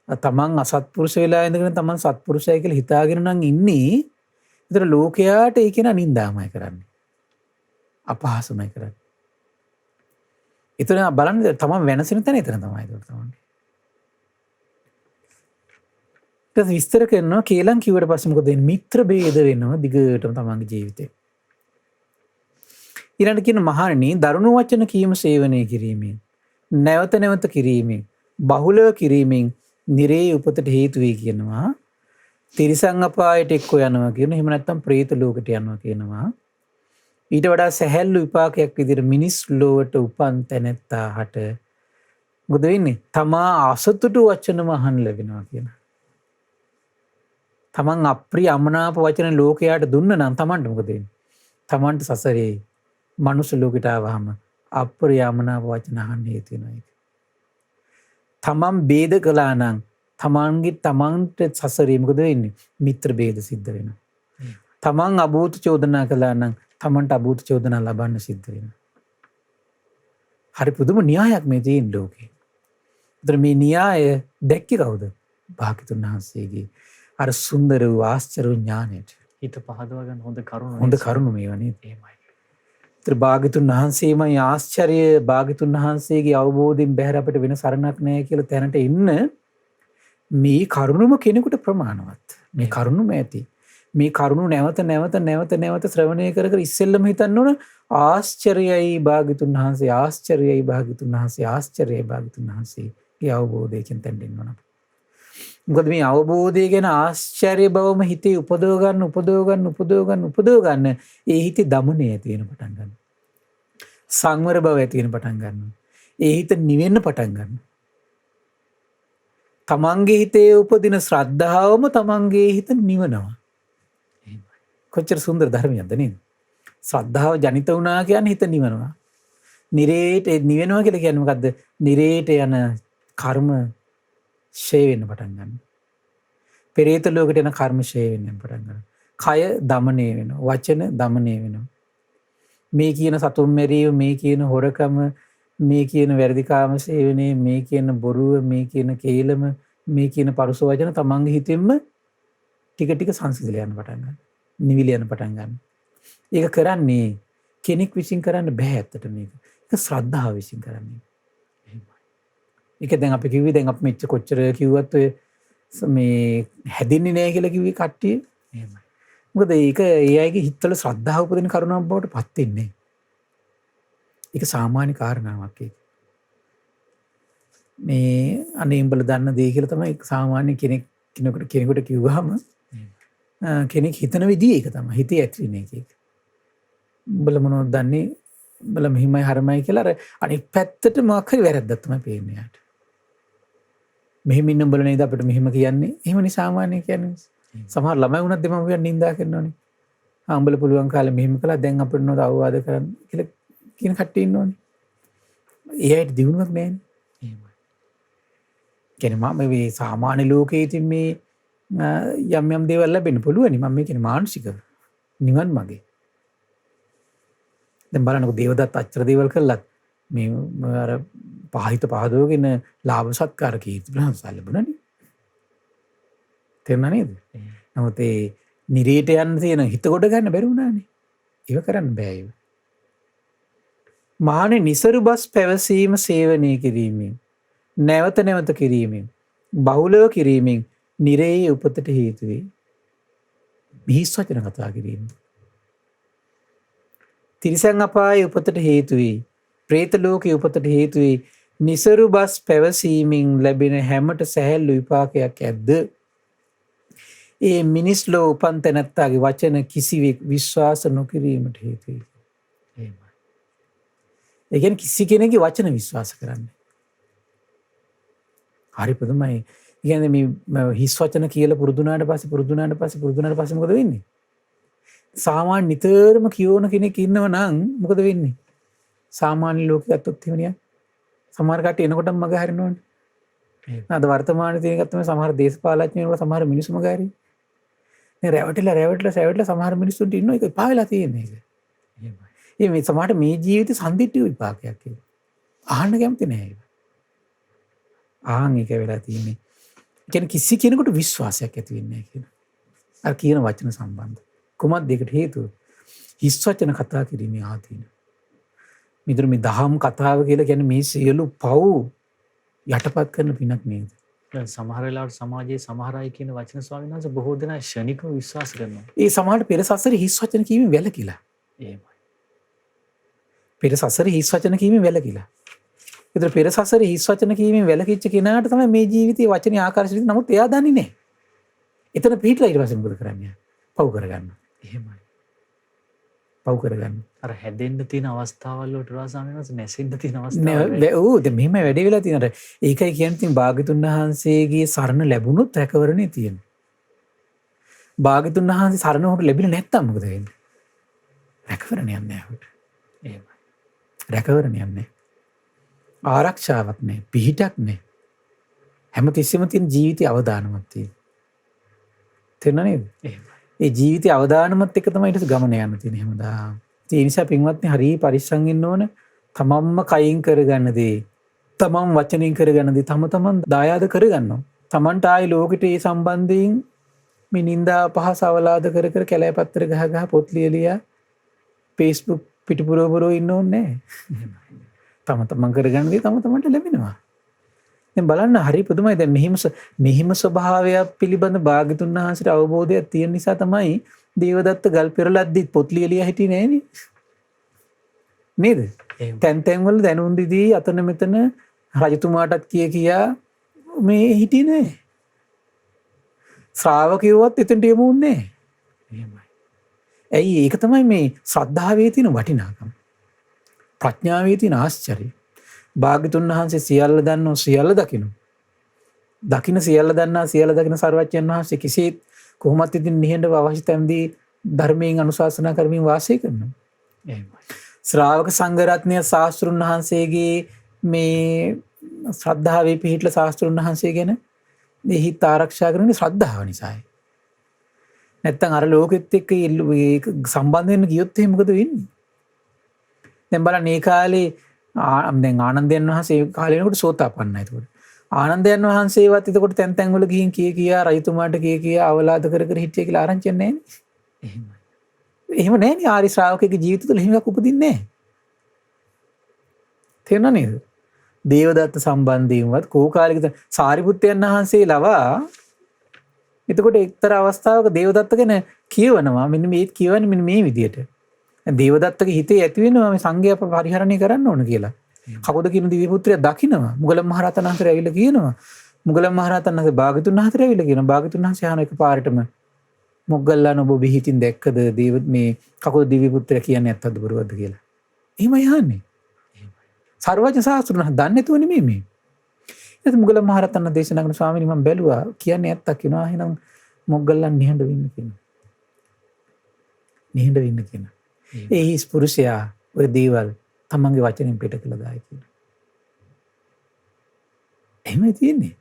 තමන් අසත්පුරුෂ වෙලා ඉඳගෙන තමන් සත්පුරුෂය කියලා හිතාගෙන නම් ඉන්නේ. ඒතර ලෝකයාට ඒක න නින්දාමයි කරන්නේ. අපහාසමයි කරන්නේ. ඒතර බලන්න තමන් වෙනසින තැන එතන තමයි ඒක තමයි. ඊට විස්තර කරනවා කේලම් කිව්වට පස්සේ මොකද වෙන්නේ? මිත්‍ර ભેද වෙනවා දිගටම තමන්ගේ ජීවිතේ. ඊළඟට කියන මහණෙනි දරුණු වචන කීම සේවනය කිරීමෙන් නැවත නැවත කිරීමෙන් බහුලව කිරීමෙන් නිරේ උපතට හේතු වෙයි කියනවා. තිරිසන් අපායට එක්ක යනවා කියන. එහෙම නැත්නම් പ്രേත ලෝකයට යනවා කියනවා. ඊට වඩා සැහැල්ලු විපාකයක් විදිහට මිනිස් ලෝවට උපන් තැනැත්තාට මොකද වෙන්නේ? තමා අසතුටු වචනම අහන්න ලැබෙනවා කියනවා. තමන් අප්‍රිය අමනාප වචන ලෝකයට දුන්න නම් තමන්ට මොකද වෙන්නේ? තමන්ට සසරේ මනුස්ස ලෝකයට ආවම අප්‍රිය අමනාප වචන අහන්න හේතු වෙනවා ඒක. තමන් ભેද කළා නම් තමන්ට සසරේ මොකද වෙන්නේ? මිත්‍ර ભેද සිද්ධ වෙනවා. තමන් අභූත චෝදනා කළා නම් තමන්ට අභූත චෝදනා ලබන්න සිද්ධ වෙනවා. හරි පුදුම න්‍යායක් මේ තියෙන ලෝකේ. ඒතර මේ න්‍යාය දැක්කේ කවුද? භාග්‍යතුන් වහන්සේගේ අර සුන්දර වූ ආශ්චර්ය ඥානයට හිත පහදවා ගන්න හොඳ කරුණ. හොඳ කරුණ මේවා නේද? එහෙමයි. ඒතර භාග්‍යතුන් වහන්සේමයි ආශ්චර්ය භාග්‍යතුන් වහන්සේගේ අවබෝධයෙන් බැහැර අපිට වෙන සරණක් නැහැ කියලා තැනට එන්න මේ කරුණම කෙනෙකුට ප්‍රමාණවත්. මේ කරුණම ඇති. මේ කරුණු නැවත ශ්‍රවණය කර ඉස්සෙල්ලම හිතන්න ඕන ආශ්චර්යයි භාග්‍යතුන් වහන්සේ ආශ්චර්යයි භාග්‍යතුන් වහන්සේ ආශ්චර්යයි භාග්‍යතුන් වහන්සේගේ අවබෝධයෙන් තැන්ඩෙන්න ඕන. මොකද මේ අවබෝධය ගැන ආශ්චර්ය බවම හිතේ උපදව ගන්න ඒ හිතේ දමනය ඇති වෙන පටන් ගන්න. සංවර බව ඇති වෙන පටන් ගන්න. ඒ හිත නිවෙන්න පටන් ගන්න. තමන්ගේ හිතේ උපදින ශ්‍රද්ධාවම තමන්ගේ හිත නිවනවා. කොච්චර සුන්දර ධර්මයක්ද නේද? ශ්‍රද්ධාව ජනිත වුණා කියන්නේ හිත නිවනවා. නිරේට නිවෙනවා කියලා කියන්නේ මොකද්ද? නිරේට යන කර්ම ෂේ වෙන්න පටන් ගන්නවා. පෙරේත ලෝකෙට යන කර්ම ෂේ වෙන්න පටන් ගන්නවා. කය දමණය වෙනවා. වචන දමණය වෙනවා. මේ කියන සතුම් මැරීම, මේ කියන හොරකම, මේ කියන වැරදිකාම සේවනයේ, මේ කියන බොරුව, මේ කියන කේලම, මේ කියන පරුස වචන තමන්ගේ හිතෙන්ම ටික සංසිඳලා යන පටන් ගන්නවා. නිවිල යන පටන් ගන්නවා. ඒක කරන්නේ කෙනෙක් විසින් කරන්න බෑ ඇත්තට මේක. ඒක ශ්‍රද්ධාව විසින් කරන්නේ. ඒක දැන් අපි කිව්වේ දැන් අපි මෙච්ච කොච්චර කිව්වත් ඔය මේ හැදින්නේ නැහැ කියලා කිව්වේ කට්ටිය. එහෙමයි. මොකද ඒක ඒ අයගේ හිතවල ශ්‍රද්ධාව උපදින කරුණක් බවට පත් වෙන්නේ. ඒක සාමාන්‍ය කාරණාවක් ඒක. මේ අනේ උඹලා දන්න දේ කියලා තමයි සාමාන්‍ය කෙනෙකුට කිව්වහම කෙනෙක් හිතන විදිය ඒක තමයි. හිතේ ඇති වෙන එක. උඹලා මොනවද දන්නේ? උඹලා මෙහිමයි හරමයි කියලා අර අනිත් පැත්තට මොකක් හරි වැරද්දක් තමයි පේන්නේ යාට. මෙහෙම ඉන්න උඹලා නේද අපිට මෙහෙම කියන්නේ. එහෙමනේ සාමාන්‍ය කියන්නේ. සමහර ළමයි වුණත් දෙමව්පියන් නින්දා කරනවනේ. උඹලා පුළුවන් කාලේ මෙහෙම කළා දැන් අපිට නෝද අවවාද කරන්න කියලා කියන කට්ටිය ඉන්නවනේ. ඒ අයට දිනුවක් නැහැනේ. එහෙමයි. කියන්නේ මම මේ සාමාන්‍ය ලෝකයේ ඉතින් මේ යම් දේවල් ලැබෙන්න පුළුවනි. මම මේ කියන්නේ මානසික නිවන් මගේ. දැන් බලන්නකො දේවදත්ත අච්චර දේවල් කළත් මේ අර පහිත පහදවගෙන ලාභ සත්කාර කීර්ති ප්‍රශංසා ලැබුණානේ. තේරුණා නේද? නමුත් ඒ නිරේට යන්න තියෙන හිත කොට ගන්න බැරි වුණානේ. ඒක කරන්න බෑ ඒක. මහානේ නිසරු බස් පැවසීම සේවනය කිරීමෙන් නැවත කිරීමෙන් බහුලව කිරීමෙන් නිරේ උපතට හේතු වේ. මිහිස් වචන කතා කිරීම. තිරිසන් අපායේ උපතට හේතු වේ. പ്രേත ලෝකයේ උපතට හේතු වේ. නිසරු බස් පැවසීමෙන් ලැබෙන හැමට සැහැල්ලු විපාකයක් ඇද්ද? ඒ මිනිස් ලෝ උපන් තැනැත්තාගේ වචන කිසිවෙක් විශ්වාස නොකිරීමට හේතු වේ. එහෙමයි. ඒ කියන්නේ කිසි කෙනෙකුගේ වචන විශ්වාස කරන්නේ. හරි පුදුමයි. කියන්නේ මේ හිස් වචන කියලා පුරුදුනාට පස්සේ මොකද වෙන්නේ? සාමාන්‍ය නිතරම කියවන කෙනෙක් ඉන්නව නම් මොකද වෙන්නේ? සාමාන්‍ය ලෝකෙට ගත්තොත් එහෙමනේ. සමහර කට්ටිය එනකොටම මග හරිනවනේ. අද වර්තමානයේ තියෙන එකත් තමයි සමහර දේශපාලඥයෝ සමහර මිනිස්සු මග හරි. මේ රැවටිලා සමහර මිනිස්සුන්ට ඉන්නව ඒක එපා වෙලා තියෙන්නේ ඒක. එහෙමයි. මේ සමහරට මේ ජීවිතේ සම්දිට්ඨිය විපාකයක් ඒක. අහන්න කැමති නෑ ඒක. ඒක වෙලා තියෙන්නේ. කියන්නේ කිසි කෙනෙකුට විශ්වාසයක් ඇති වෙන්නේ නැහැ කියන. අර කියන වචන සම්බන්ධ. කොහොමද ඒකට හේතුව? හිස් වචන කතා කිරීමේ ආදීන. මිදුරු මේ දහම් කතාව කියලා කියන්නේ මේ සියලු පව් යටපත් කරන පිනක් නේද? සමහර වෙලාවට සමාජයේ සමහර අය කියන වචන ස්වාමීන් වහන්සේ බොහෝ දෙනා ශනිකව විශ්වාස කරනවා. ඒ සමහරට පෙර සසරේ හිස් වචන කීමෙන් වැළකීලා. එහෙමයි. පෙර සසරේ හිස් වචන කීමෙන් වැළකීලා. ඒතර පෙර සසරේ හිස් වචන කීමෙන් වැළකීච්ච කෙනාට තමයි මේ ජීවිතයේ වචනේ ආකර්ෂණය. නමුත් එයා දන්නේ නැහැ. එතන පිටලා ඊට පස්සේ මොකද කරන්නේ? පව් කරගන්න. එහෙමයි. පව් කරගන්න. අර හැදෙන්න තියෙන අවස්ථාවල් වලට වඩා සාමාන්‍යයෙන් නැසෙන්න තියෙන අවස්ථාවල්. ඔව් දැන් මෙහෙම වැඩි වෙලා තියෙන. ඒකයි කියන්නේ තින් භාග්‍යතුන් වහන්සේගේ සරණ ලැබුණොත් රැකවරණේ තියෙනවා. භාග්‍යතුන් වහන්සේ සරණ උට ලැබිලා නැත්තම් මොකද වෙන්නේ? රැකවරණයක් නැහැ උට. එහෙමයි. රැකවරණයක් නැහැ. ආරක්ෂාවක් නැහැ. පිහිටක් නැහැ. හැමතිස්සෙම තියෙන ජීවිතය අවදානමක් තියෙනවා. තේරුණා නේද? එහෙමයි. ඒ ජීවිතය අවදානමත් එක්ක තමයි ඊට ගමන යන්න තියෙන්නේ හැමදාම. ඒ නිසා පින්වත්නි හරි පරිස්සම් වෙන්න ඕන. තමන්ම කයින් කරගන්න දේ, තමන් වචනෙන් කරගන්න දේ තමන් දායාද කරගන්නවා. තමන්ට ආයි ලෝකෙට ඒ සම්බන්ධයෙන් මේ නින්දා පහස අවලාද කර කැලෑ පත්‍ර ගහ පොත් ලියලියා Facebook පිටුපුරවරෝ ඉන්න ඕනේ නැහැ. තමන් කරගන්න දේ තමන්ට ලැබෙනවා. දැන් බලන්න හරි පුදුමයි. දැන් මෙහිම ස්වභාවයක් පිළිබඳ භාග්‍යතුන් වහන්සේට අවබෝධයක් තියෙන නිසා තමයි දේවදත්ත ගල් පෙරලද්දි පොත් ලියලියා හිටියේ නෑනේ. නේද? තැන් තැන් වල දැනුම් දීදී අතන මෙතන රජතුමාටත් කියා මේ හිටියේ නෑ. ශ්‍රාවකයෝවත් එතනට යමු උන්නේ නෑ. එහෙමයි. ඇයි ඒක තමයි මේ ශ්‍රද්ධාවේ තියෙන වටිනාකම. ප්‍රඥාවේ තියෙන ආශ්චර්යය. භාග්‍යතුන් වහන්සේ සියල්ල දන්නෝ සියල්ල දකිනු. දකින සියල්ල දන්නා සියල්ල දකින සර්වඥයන් වහන්සේ කිසිත් කොහොමත් ඉතින් නිහඬව අවශ්‍ය තැන්දී ධර්මයෙන් අනුශාසනා කරමින් වාසය කරනවා. එහෙමයි. ශ්‍රාවක සංඝ රත්නය ශාස්ත්‍රුන් වහන්සේගේ මේ ශ්‍රද්ධාවේ පිහිටලා ශාස්ත්‍රුන් වහන්සේ ගැන හිත ආරක්ෂා කරන්නේ ශ්‍රද්ධාව නිසායි. නැත්තම් අර ලෝකෙත් එක්ක සම්බන්ධ වෙන්න ගියොත් එහෙනම් මොකද වෙන්නේ? දැන් බලන්න මේ කාලේ දැන් ආනන්දයන් වහන්සේ කාලේ වෙනකොට සෝතාපන්නයි. ඒකට ආනන්දයන් වහන්සේවත් එතකොට තැන් තැන් වල ගිහින් කියා රජතුමාට කියා අවලාද කර කර හිටිය කියලා ආරංචියක් නැහැ නේ. එහෙමයි. එහෙම නැහැ නේ ආරි ශ්‍රාවකගේ ජීවිත තුළ එහෙම එකක් උපදින්නේ නැහැ. තේරුණා නේද? දේවදත්ත සම්බන්ධයෙන්වත් කෝ කාලයකද සාරිපුත්තයන් වහන්සේ ලවා එතකොට එක්තරා අවස්ථාවක දේවදත්ත ගැන කියවනවා. මෙන්න මේත් කියවන්නේ මෙන්න මේ විදියට. දේවදත්තගේ හිතේ ඇති වෙනවා මේ සංඝයා පරිහරණය කරන්න ඕන කියලා. කකුද කියන දිව්‍ය පුත්‍රයා දකිනවා. මුගලන් මහරහතන් වහන්සේ ඇවිල්ලා කියනවා. මුගලන් මහරහතන් වහන්සේ භාග්‍යතුන් වහන්සේ ඇවිල්ලා කියනවා. භාග්‍යතුන් වහන්සේ අහන එකපාරටම මොග්ගල්ලාන ඔබ බිහිතින් දැක්කද දේව මේ කකුද දිව්‍ය පුත්‍රයා කියන්නේ ඇත්තද බොරුවද කියලා. එහෙමයි අහන්නේ. සර්වඥ ශාස්ත්‍රණ දන්නේ නැතුව නෙමෙයි මේ. ඒත් මුගලන් මහරහතන් දේශනා කරන ස්වාමීනි මම බැලුවා කියන්නේ ඇත්තක් කියනවා. එහෙනම් මොග්ගල්ලාන් නිහඬ වෙන්න කියනවා. නිහඬ වෙන්න කියනවා. ඒ හිස් පුරුෂයා ඔය දේවල් තමන්ගේ වචනෙන් පිට කළා දායි කියලා. එහෙමයි තියෙන්නේ.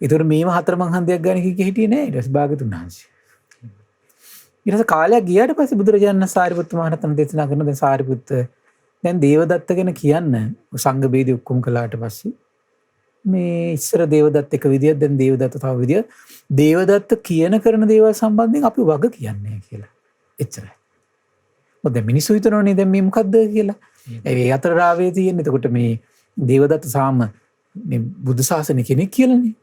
ඒතර මේව හතර මං හන්දියක් ගන්න හිටියේ නෑ. ඊට පස්සේ භාග්‍යතුන් වහන්සේ. ඊට පස්සේ කාලයක් ගියාට පස්සේ බුදුරජාණන් සාරිපුත්ත මහරහතන් දේශනා කරන දැන් සාරිපුත්ත දැන් දේවදත්ත ගැන කියන්න සංඝ බේදී ඔක්කොම කළාට පස්සේ මේ ඉස්සර දේවදත්ත එක විදියක් දැන් දේවදත්ත තව විදියක් දේවදත්ත කියන කරන දේවල් සම්බන්ධයෙන් අපි වග කියන්නේ කියලා. එච්චරයි. මොකද මිනිස්සු හිතනෝනේ දැන් මේ මොකද්ද කියලා. ඒ අතර රාවේ තියෙන. එතකොට මේ දේවදත්ත සාම මේ බුදු ශාසන කෙනෙක් කියලානේ.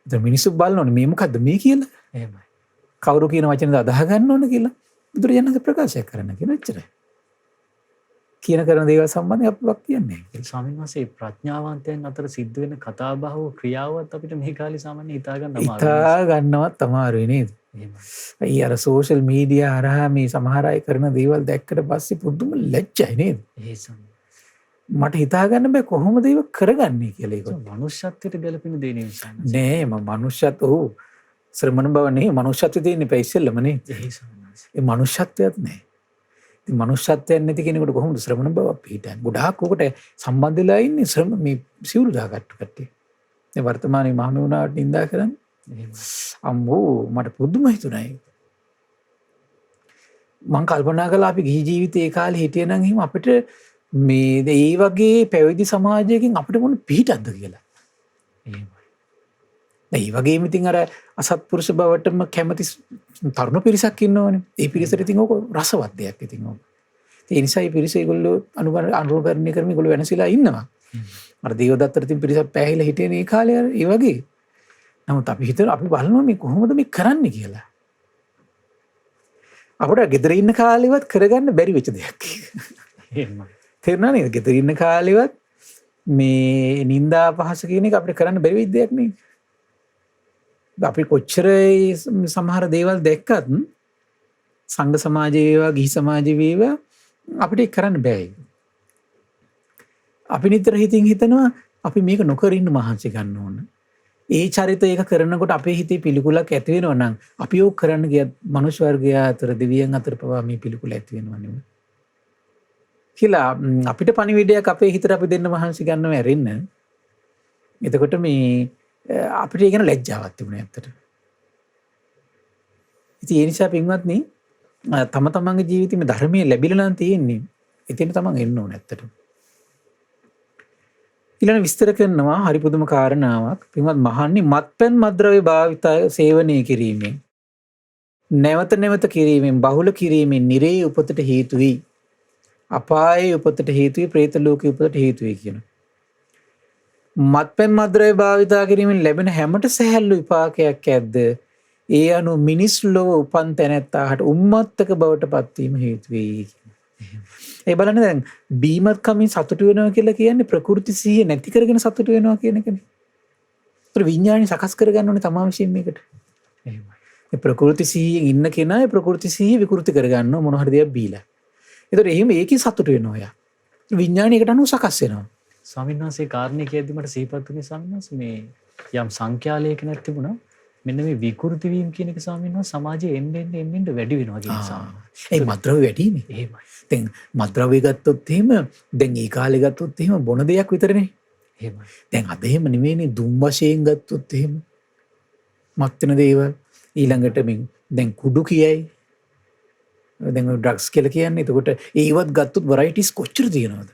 දැන් මිනිස්සු බලනෝනේ මේ මොකද්ද මේ කියලා. එහෙමයි. කවුරු කියන වචනද අදාහ ගන්න ඕන කියලා බුදුරජාණන් ප්‍රකාශ කරන්න කියන එච්චරයි. කියන කරන දේවල් සම්බන්ධයෙන් අපි වක් කියන්නේ. ස්වාමීන් වහන්සේ ප්‍රඥාවන්තයන් අතර සිද්ධ වෙන කතා බහ ක්‍රියාවත් අපිට මේ කාලේ සාමාන්‍ය හිතා ගන්න අමාරුයි. හිතා ගන්නවත් අමාරුයි නේද? ඒ අර සෝෂල් මීඩියා හරහා මේ සමහර අය කරන දේවල් දැක්කට පස්සේ පුදුම ලැජ්ජයි නේද? මට හිතා ගන්න බෑ කොහොමද ඒක කරගන්නේ කියලා ඒක. මනුෂ්‍යත්වයට ගැලපෙන දේ නෙවෙයි. නෑ මනුෂ්‍යත් ශ්‍රමණ බව නෙවෙයි මනුෂ්‍යත්වයේ තියෙන ඉස්සෙල්ලම නේ. ඒ මනුෂ්‍යත්වයක් නෑ. ඉතින් මනුෂ්‍යත්වයක් නැති කෙනෙකුට කොහොමද ශ්‍රමණ බව පිටින් ගොඩාක් ඔකට සම්බන්ධ වෙලා ඉන්නේ මේ සිවුරු දාගත්තු කට්ටිය. මේ වර්තමානයේ මහමෙවුනාට නිඳා කරන්නේ. අම්මෝ මට පුදුම හිතුණා ඒක. මං කල්පනා කළා අපි ගිහි ජීවිතේ ඒ කාලේ හිටියනම් එහෙම අපිට මේ ඒ වගේ පැවිදි සමාජයකින් අපිට මොන පිහිටක්ද කියලා. එහෙමයි. ඒ වගේම ඉතින් අර අසත්පුරුෂ බවටම කැමති තරුණ පිරිසක් ඉන්නවනේ. ඒ පිරිසට ඉතින් ඕක රසවත් දෙයක් ඉතින් ඕක. ඒ නිසා මේ පිරිස ඒගොල්ලෝ අනුකරණය කරමින් ඒගොල්ලෝ වෙනසලා ඉන්නවා. අර දේවදත්තට ඉතින් පිරිසක් පැහැහිලා හිටියේ මේ කාලේ ඒ වගේ. නමුත් අපි හිතන අපි බලනවා මේ කොහොමද මේ කරන්නේ කියලා. අපිට ගෙදර ඉන්න කාලෙවත් කරගන්න බැරි වෙච්ච දෙයක්. එහෙමයි. තේරුණා නේද? ගෙදර ඉන්න කාලෙවත් මේ නිന്ദා පහස කියන එක අපිට කරන්න බැරි වෙච්ච දෙයක් නේ. අපි කොච්චර සමහර දේවල් දැක්කත් සංඝ සමාජයේ වේවා ගිහි සමාජයේ වේවා අපිට ඒක කරන්න බෑ. අපි නිතර හිතනවා අපි මේක නොකර ඉන්න මහන්සි ගන්න ඕන. ඒ චරිතය ඒක කරනකොට අපේ හිතේ පිළිකුලක් ඇති වෙනවා නම් අපි ඕක කරන්න ගියත් මනුෂ්‍ය වර්ගය අතර දෙවියන් අතර පවා මේ පිළිකුල ඇති වෙනවා නෙමෙයි. කියලා අපිට පණිවිඩයක් අපේ හිතට අපි දෙන්න මහන්සි ගන්නව ඇරෙන්න. එතකොට මේ අපිට ඒක ගැන ලැජ්ජාවක් තිබුණා ඇත්තට. ඉතින් ඒ නිසා පින්වත්නි තම තමන්ගේ ජීවිතේ මේ ධර්මයේ ලැබිලා නම් තියෙන්නේ. එතන තමන් එන්න ඕන ඇත්තට. ඊළඟ විස්තර කරනවා හරි පුදුම කාරණාවක්. පින්වත් මහන්නේ මත්පැන් මත්ද්‍රව්‍ය භාවිතය සේවනය කිරීමෙන් නැවත නැවත කිරීමෙන් බහුල කිරීමෙන් නිරේ උපතට හේතු වෙයි. අපායේ උපතට හේතු වෙයි, പ്രേත ලෝකයේ උපතට හේතු වෙයි කියනවා. මත්පැන් මද්‍රව්‍ය භාවිතා කිරීමෙන් ලැබෙන හැමට සැහැල්ලු විපාකයක් ඇද්ද? ඒ අනුව මිනිස් ලොව උපන් තැනැත්තාට උම්මත්තක බවට පත්වීම හේතු වෙයි. ඒ බලන්න දැන් බීමත් කමින් සතුටු වෙනවා කියලා කියන්නේ ප්‍රකෘති සිහිය නැති කරගෙන සතුටු වෙනවා කියන එකනේ. ඒතර විඥාණය සකස් කරගන්න ඕනේ තමා විශ්ින් මේකට. එහෙමයි. ඒ ප්‍රකෘති සිහියෙන් ඉන්න කෙනා ඒ ප්‍රකෘති සිහිය විකෘති කරගන්නවා මොන හරි දෙයක් බීලා. ඒතර එහෙම ඒකේ සතුටු වෙනවා යා. විඥාණයකට අනුව සකස් වෙනවා. ස්වාමීන් වහන්සේ කාරණේ කියද්දි මට සිහිපත් වුණේ ස්වාමීන් වහන්සේ මේ යම් සංඛ්‍යාලයකනක් තිබුණා. මෙන්න මේ විකෘති වීම කියන එක ස්වාමීන් වහන්සේ සමාජයේ එන්න වැඩි වෙනවා කියන ස්වාමීන් වහන්සේ. ඒ මද්‍රව්‍ය වැඩිනේ. එහෙමයි. දැන් මද්‍රව්‍ය ගත්තොත් එහෙම දැන් ඒ කාලේ ගත්තොත් එහෙම බොන දෙයක් විතරනේ. එහෙමයි. දැන් අද එහෙම නෙමෙයිනේ දුම් වශයෙන් ගත්තොත් එහෙම මත් වෙන දේවල් ඊළඟට මේ දැන් කුඩු කියයි. දැන් ඩ්‍රග්ස් කියලා කියන්නේ. එතකොට ඒවත් ගත්තොත් වෙරයිටිස් කොච්චර තියෙනවද?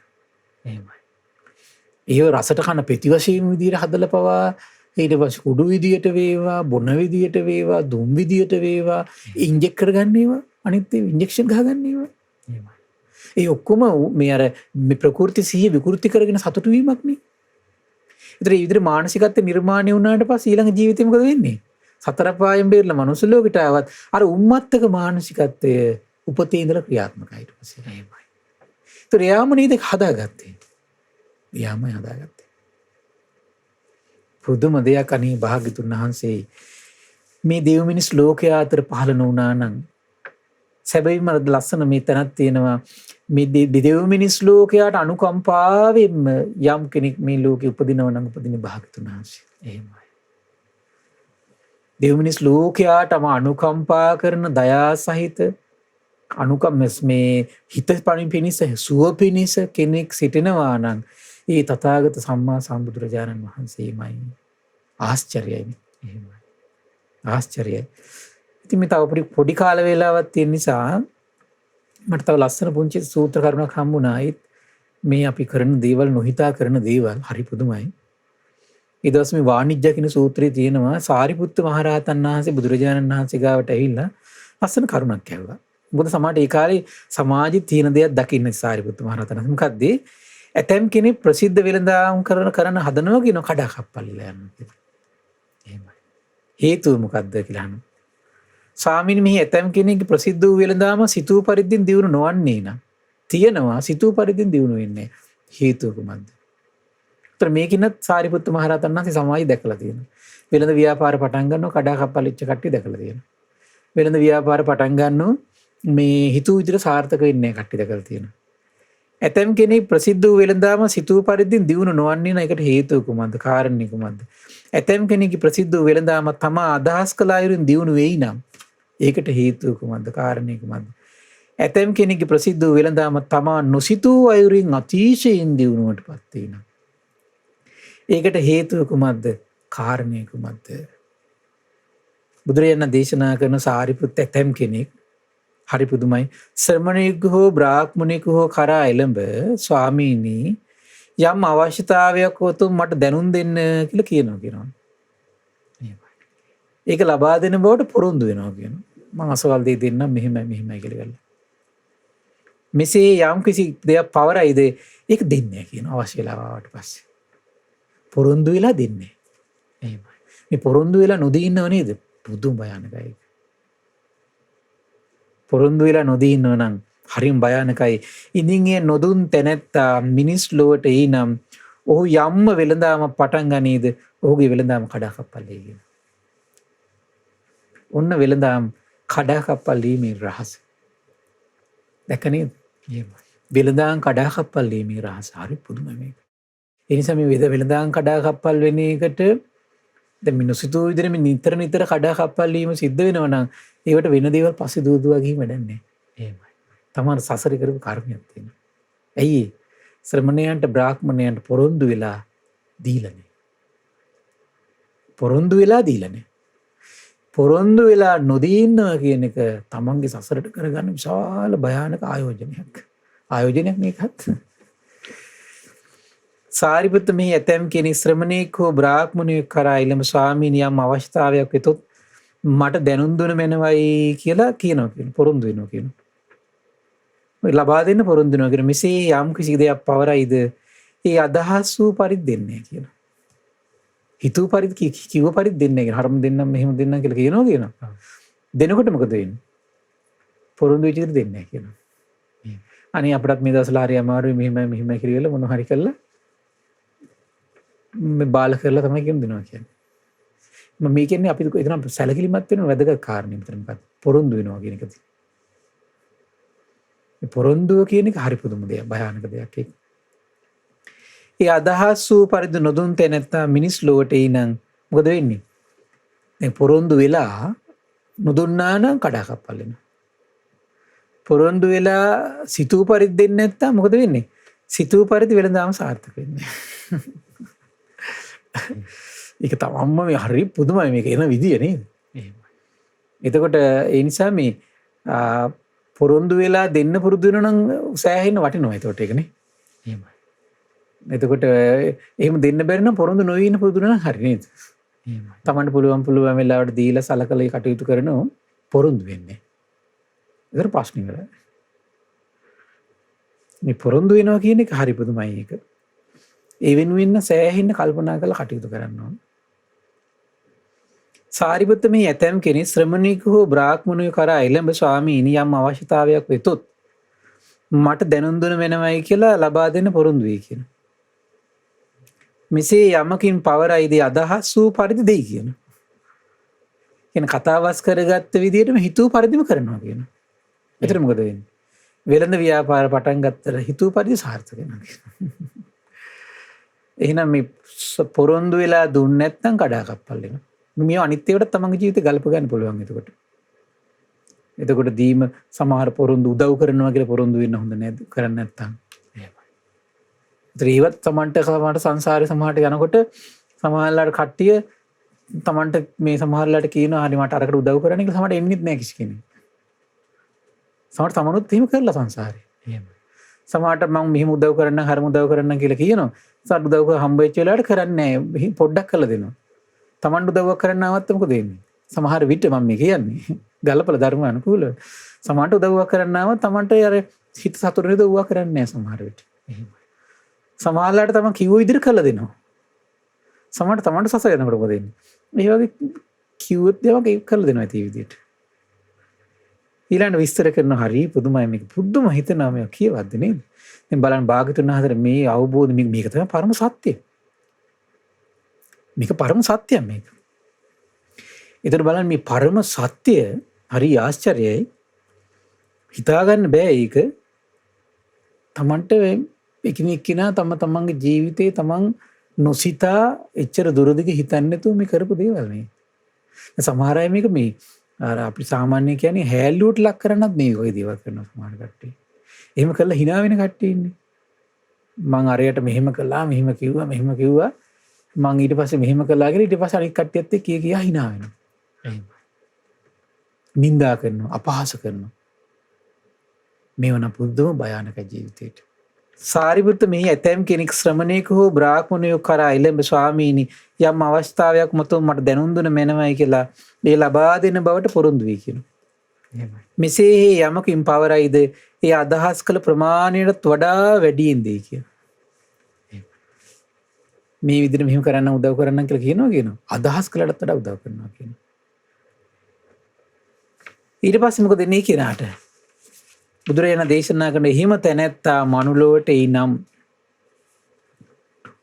එහෙමයි. ඒව රසට කන පෙති වශයෙන් විදියට හදලා පවා ඊට පස්සේ කුඩු විදියට වේවා බොන විදියට වේවා දුම් විදියට වේවා ඉන්ජෙක්ට් කරගන්න ඒවා අනිත් ඒවා ඉන්ජෙක්ෂන් ගහගන්න ඒවා. එහෙමයි. ඒ ඔක්කොම මේ අර මේ ප්‍රකෘති සිහිය විකෘති කරගෙන සතුටු වීමක් නේ. ඒතර මේ විදිහට මානසිකත්ව නිර්මාණය වුණාට පස්සේ ඊළඟ ජීවිතේ මොකද වෙන්නේ? සතර පායෙන් බේරලා මනුස්ස ලෝකයට ආවත් අර උම්මත්තක මානසිකත්වය උපතේ ඉඳලා ක්‍රියාත්මකයි ඊට පස්සේ. එහෙමයි. ඒතර එයාම නේද හදාගත්තේ. එයාමයි හදාගත්තේ. පුදුම දෙයක් අනේ භාග්‍යතුන් වහන්සේ මේ දෙව් මිනිස් ලෝකයා අතර පහළ නොවුණා නම් සැබවින්ම ලස්සන මේ තැනක් තියෙනවා මේ දෙව් මිනිස් ලෝකයාට අනුකම්පාවෙන් යම් කෙනෙක් මේ ලෝකෙ උපදිනව නම් උපදින භාග්‍යතුන් වහන්සේ. එහෙමයි. දෙව් මිනිස් ලෝකයාටම අනුකම්පා කරන දයා සහිත මේ හිත පිණිස සුව පිණිස කෙනෙක් සිටිනවා නම් ඒ තථාගත සම්මා සම්බුදුරජාණන් වහන්සේමයි. ආශ්චර්යයි. එහෙමයි. ආශ්චර්යයි. ඉතින් මේ තව පොඩි කාල වේලාවක් තියෙන නිසා මට තව ලස්සන පුංචි සූත්‍ර කරුණක් හම්බුණා. මේ අපි කරන දේවල් නොහිතා කරන දේවල් හරි පුදුමයි. ඊට පස්සේ මේ වාණිජ්‍ය කියන සූත්‍රයේ තියෙනවා සාරිපුත්ත මහරහතන් වහන්සේ බුදුරජාණන් වහන්සේ ගාවට ඇවිල්ලා ලස්සන කරුණක් ඇහුවා. මොකද සමහරට ඒ කාලේ සමාජයේ තියෙන දේක් දකින්න සාරිපුත්ත මහරහතන් වහන්සේ මොකද්ද? ඇතැම් කෙනෙක් ප්‍රසිද්ධ වෙළඳාම් කරන හදනවා කියන කඩාකප්පල්ලා යනවා. එහෙමයි. හේතුව මොකද්ද කියලා අහනවා. ස්වාමීනි මෙහි ඇතැම් කෙනෙක්ගේ ප්‍රසිද්ධ වූ වෙළඳාම සිතූ පරිද්දෙන් දියුණු නොවන්නේ නම් තියෙනවා සිතූ පරිද්දෙන් දියුණු වෙන්නේ. හේතුව කුමක්ද? උත්තර මේකිනත් සාරිපුත්ත මහරහතන් වහන්සේ සමාජය දැකලා තියෙනවා. වෙළඳ ව්‍යාපාර පටන් ගන්නවා කඩාකප්පල්ච්ච කට්ටිය දැකලා තියෙනවා. වෙළඳ ව්‍යාපාර පටන් ගන්නවා මේ හිතූ විදිහට සාර්ථක වෙන්නේ නැහැ කට්ටිය දැකලා තියෙනවා. ඇතැම් කෙනෙක් ප්‍රසිද්ධ වූ වෙළඳාම සිතූ පරිද්දෙන් දියුණු නොවන්නේ නම් ඒකට හේතුව කුමක්ද? කාරණේ කුමක්ද? ඇතැම් කෙනෙක්ගේ ප්‍රසිද්ධ වූ වෙළඳාම තමා අදහස් කළ අයුරින් දියුණු වෙයි නම් ඒකට හේතුව කුමක්ද? කාරණේ කුමක්ද? ඇතැම් කෙනෙක්ගේ ප්‍රසිද්ධ වූ වෙළඳාම තමා නොසිතූ අයුරින් අතිශයින් දියුණුවටපත් වෙයි නම් ඒකට හේතුව කුමක්ද? කාරණේ කුමක්ද? බුදුරජාණන් දේශනා කරන සාරිපුත්ත ඇතැම් කෙනෙක් හරි පුදුමයි. ශ්‍රමණයෙකු හෝ බ්‍රාහ්මණයෙකු හෝ කරා එළඹ ස්වාමීනි යම් අවශ්‍යතාවයක් වතුම් මට දැනුම් දෙන්න කියලා කියනවා. ඒක ලබා දෙන බවට පොරොන්දු වෙනවා කියනවා. මම අසවල් දෙය දෙන්නම් මෙහෙමයි කියලා. මෙසේ යම් කිසි දෙයක් පවරයිද ඒක දෙන්නේ කියන අවශ්‍ය වෙලාවට පස්සේ. පොරොන්දු වෙලා දෙන්නේ. එහෙමයි. මේ පොරොන්දු වෙලා නොදී ඉන්නව නේද? පුදුම භයානකයි. පොරොන්දු වෙලා නොදී ඉන්නව නම් හරිම භයානකයි. ඉතින් ඒ නොදුන් තැනැත්තා මිනිස් ලොවට එයිනම් ඔහු යම්ම වෙළඳාම පටන් ගනීද ඔහුගේ වෙළඳාම කඩාකප්පල්ලේ කියන. ඔන්න වෙළඳාම් කඩාකප්පල්ලීමේ රහස. දැක නේද? වෙළඳාම් කඩාකප්පල්ලීමේ රහස හරි පුදුමයි මේක. ඒ නිසා මේ වෙළඳාම් කඩාකප්පල් වෙන එකට දැන් මිනිස්සු විදිහට මේ නිතර කඩාකප්පල්ලීම සිද්ධ වෙනවා නම් ඒවට වෙන දේවල් පස්සේ දුවදුවා ගිහින් වැඩක් නැහැ. එහෙමයි. තමයි සසරේ කරපු කර්මයක් තියෙනවා. ඇයි? ශ්‍රමණයන්ට බ්‍රාහ්මණයන්ට පොරොන්දු වෙලා දීලානේ. පොරොන්දු වෙලා නොදී ඉන්නවා කියන එක තමන්ගේ සසරට කරගන්න විශාල භයානක ආයෝජනයක් මේකත්. සාරිපුත්ත මේ ඇතැම් කෙනෙක් ශ්‍රමණයෙක් හෝ බ්‍රාහ්මණයෙක් කරා එළඹ ස්වාමීනි යම් අවස්ථාවයක් වෙතොත් මට දැනුම් දුන්න මැනවයි කියලා කියනවා පොරොන්දු වෙනවා කියනවා. ලබා දෙන්න පොරොන්දු වෙනවා කියන මෙසේ යම් කිසි දෙයක් පවරයිද ඒ අදහස් වූ පරිදි දෙන්නේ කියලා. හිතුව පරිදි කිව්ව පරිදි දෙන්නේ නැහැ. හරම දෙන්නම් මෙහෙම දෙන්නම් කියලා කියනවා. දෙනකොට මොකද වෙන්නේ? පොරොන්දු වෙච්ච විදිහට දෙන්නේ නැහැ කියනවා. අනේ අපිටත් මේ දවස්වල හරි අමාරුයි මෙහෙම කියලා මොන හරි කළා මේ බාල කරලා තමයි කියන දෙනවා කියන්නේ. මම මේ කියන්නේ අපි එතන සැලකිලිමත් වෙන වැදගත් කාරණේ මෙතන මොකක්ද? පොරොන්දු වෙනවා කියන එකද. මේ පොරොන්දුව කියන එක හරි පුදුම දෙයක්, භයානක දෙයක් ඒක. ඒ අදහස් වූ පරිදි නොදුන් තැනැත්තා මිනිස් ලොවට එයිනම් මොකද වෙන්නේ? දැන් පොරොන්දු වෙලා නොදුන්නා නම් කඩාකප්පල් වෙනවා. පොරොන්දු වෙලා සිතූ පරිදි දෙන්නේ නැත්නම් මොකද වෙන්නේ? සිතූ පරිදි වෙලඳාම සාර්ථක වෙන්නේ. ඒක තමන්ම මේ හරි පුදුමයි මේක එන විදිය නේද? එතකොට ඒ නිසා මේ පොරොන්දු වෙලා දෙන්න පුරුදු වෙනවා නම් සෑහෙන්න වටිනවා. එතකොට ඒකනේ. එහෙමයි. එතකොට එහෙම දෙන්න බැරි නම් පොරොන්දු නොවී ඉන්න පුරුදු වෙනවා හරි නේද? එහෙමයි. තමන්ට පුළුවන් වෙලාවට දීලා සලකලා කටයුතු කරනවා පොරොන්දු වෙන්නේ. ඒතර ප්‍රශ්න ඉවරයි. මේ පොරොන්දු වෙනවා කියන එක හරි පුදුමයි ඒක. ඒ වෙනුවෙන් සෑහෙන්න කල්පනා කරලා කටයුතු කරන්න ඕන. සාරිපුත්ත මේ ඇතැම් කෙනෙක් ශ්‍රමණෙක් හෝ බ්‍රාහ්මණයෙකු කරා එළඹ ස්වාමීනි යම් අවශ්‍යතාවයක් වෙතොත් මට දැනුම් දුන වෙනවයි කියලා ලබා දෙන්න පොරොන්දු වෙයි කියන. මෙසේ යමකින් පවරයිද අදහස් වූ පරිදි දෙයි කියන. කියන කතාවස් කරගත්ත විදිහටම හිතුව පරිදිම කරනවා කියන. එතන මොකද වෙන්නේ? වෙළඳ ව්‍යාපාර පටන් ගත්තට හිතුව පරිදි සාර්ථක වෙනවා කියන. එහෙනම් මේ පොරොන්දු වෙලා දුන්නේ නැත්නම් කඩාකප්පල් වෙනවා. මේ අනිත් ඒවාට තමන්ගේ ජීවිතේ ගලප ගන්න පුළුවන් එතකොට. එතකොට දීම සමහර පොරොන්දු උදව් කරනවා කියලා පොරොන්දු වෙන්න හොඳ නේද? කරන්නේ නැත්නම්. එහෙමයි. ඒවත් තමන්ට සංසාරේ සමහරට යනකොට සමහරලාට කට්ටිය තමන්ට මේ සමහරලාට කියනවා හරි මට අරකට උදව් කරන්න කියලා සමහරට එන්නෙත් නැහැ කිසි කෙනෙක්. සමහරට තමනුත් එහෙම කරලා සංසාරේ. එහෙමයි. සමහරට මම මෙහෙම උදව් කරන්න හරම උදව් කරන්න කියලා කියනවා. සමහර උදව් හම්බ වෙච්ච වෙලාවට කරන්නේ නැහැ. පොඩ්ඩක් කරලා දෙනවා. තමන්ට උදව්වක් කරන්න ආවත් මොකද වෙන්නේ? සමහර විට මම මේ කියන්නේ ගලපලා ධර්ම අනුකූලව. සමහරට උදව්වක් කරන්න ආවත් තමන්ට අර හිත සතුටුනේ උදව්වක් කරන්නේ නැහැ සමහර විට. එහෙමයි. සමහරලාට තමන් කිව්ව විදිහට කරලා දෙනවා. සමහරට තමන්ට සසර යනකොට මොකද වෙන්නේ? මේ වගේ කිව්වොත් ඒවා ඒක කරලා දෙනවා ඒ විදිහට. ඊළඟ විස්තර කරන හරි පුදුමයි මේක. පුදුම හිතනවා මේක කියවද්ද නේද? දැන් බලන්න භාගතුන් වහන්සේ මේ අවබෝධ මේක තමයි පරම සත්‍යය. මේක පරම සත්‍යයක් මේක. ඒතර බලන්න මේ පරම සත්‍ය හරි ආශ්චර්යයි. හිතාගන්න බෑ ඒක. තමන්ට එකිනෙකිනා තමන්ගේ ජීවිතේ තමන් නොසිතා එච්චර දුරදිග හිතන්නේ නැතුව මේ කරපු දේවල් මේ. සමහර අය මේක මේ අර අපි සාමාන්‍ය කියන්නේ හැල්ලුවට ලක් කරන්නත් මේ වගේ දේවල් කරනවා සමහර කට්ටිය. එහෙම කළා hina වෙන කට්ටිය ඉන්නේ. මං අරයට මෙහෙම කළා මෙහෙම කිව්වා මං ඊට පස්සේ මෙහෙම කළා කියලා ඊට පස්සේ අනිත් කට්ටියත් එක්ක කියා hina වෙනවා. එහෙමයි. නින්දා කරනවා, අපහාස කරනවා. මේවන පුදුම භයානක ජීවිතේට. සාරිපුත්ත මේ ඇතැම් කෙනෙක් ශ්‍රමණේක හෝ බ්‍රාහ්මණයෙකු කරා එළඹ ස්වාමීනි යම් අවස්ථාවක් මත මට දැනුම් දුන මෙනවයි කියලා මේ ලබා දෙන බවට පොරොන්දු වෙයි කියනවා. එහෙමයි. මෙසේ යමකින් පවරයිද ඒ අදහස් කළ ප්‍රමාණයට වඩා වැඩියෙන් දෙයි කියනවා. මේ විදිහට මෙහෙම කරන්න උදව් කරන්න කියලා කියනවා. අදහස් කළටත් වඩා උදව් කරනවා කියනවා. ඊට පස්සේ මොකද වෙන්නේ කියනහට? බුදුරජාණන් දේශනා කරන හිම තැනැත්තා මනුලොවට එයිනම්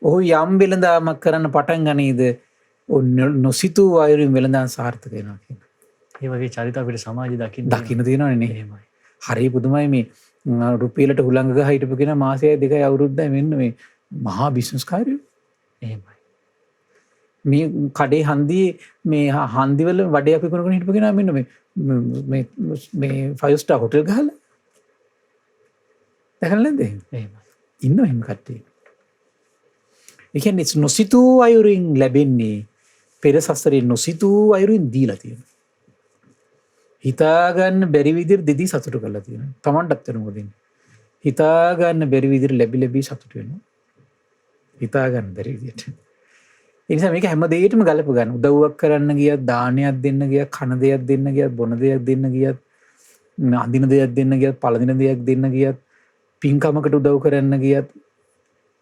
ඔහු යම් වෙළඳාමක් කරන්න පටන් ගනීද නොසිතූ අයුරින් වෙළඳාම් සාර්ථක වෙනවා කියනවා. ඒ වගේ චරිත අපිට සමාජය දකින්න තියෙනවනේ නේ. එහෙමයි. හරි පුදුමයි මේ රුපියලට හුලංග ගහ හිටපු කෙනා මාසයයි දෙකයි අවුරුද්දයි මෙන්න මේ මහා බිස්නස් කාර්යය. එහෙමයි. මේ කඩේ හන්දියේ මේ හන්දිවල වඩයක් විකුණන හිටපු කෙනා මෙන්න මේ 5 star hotel ගහලා දැකලා නැද්ද? එහෙමයි. ඉන්නවා එහෙම කට්ටිය. ඒ කියන්නේ නොසිතූ අයුරින් ලැබෙන්නේ පෙර සසරේ නොසිතූ අයුරින් දීලා තියෙනවා. හිතා ගන්න බැරි විදිහට දෙදී සතුටු කරලා තියෙනවා. Tamanටත් වෙනවද දෙන්නේ? හිතා ගන්න බැරි විදිහට ලැබි සතුටු වෙනවා. හිතා ගන්න බැරි විදිහට. ඒ නිසා මේක හැම දෙයකටම ගලප ගන්න. උදව්වක් කරන්න ගියත්, දානයක් දෙන්න ගියත්, කන දෙයක් දෙන්න ගියත්, බොන දෙයක් දෙන්න ගියත්, අඳින දෙයක් දෙන්න ගියත්, පළඳින දෙයක් දෙන්න ගියත්, පින්කමකට උදව් කරන්න ගියත්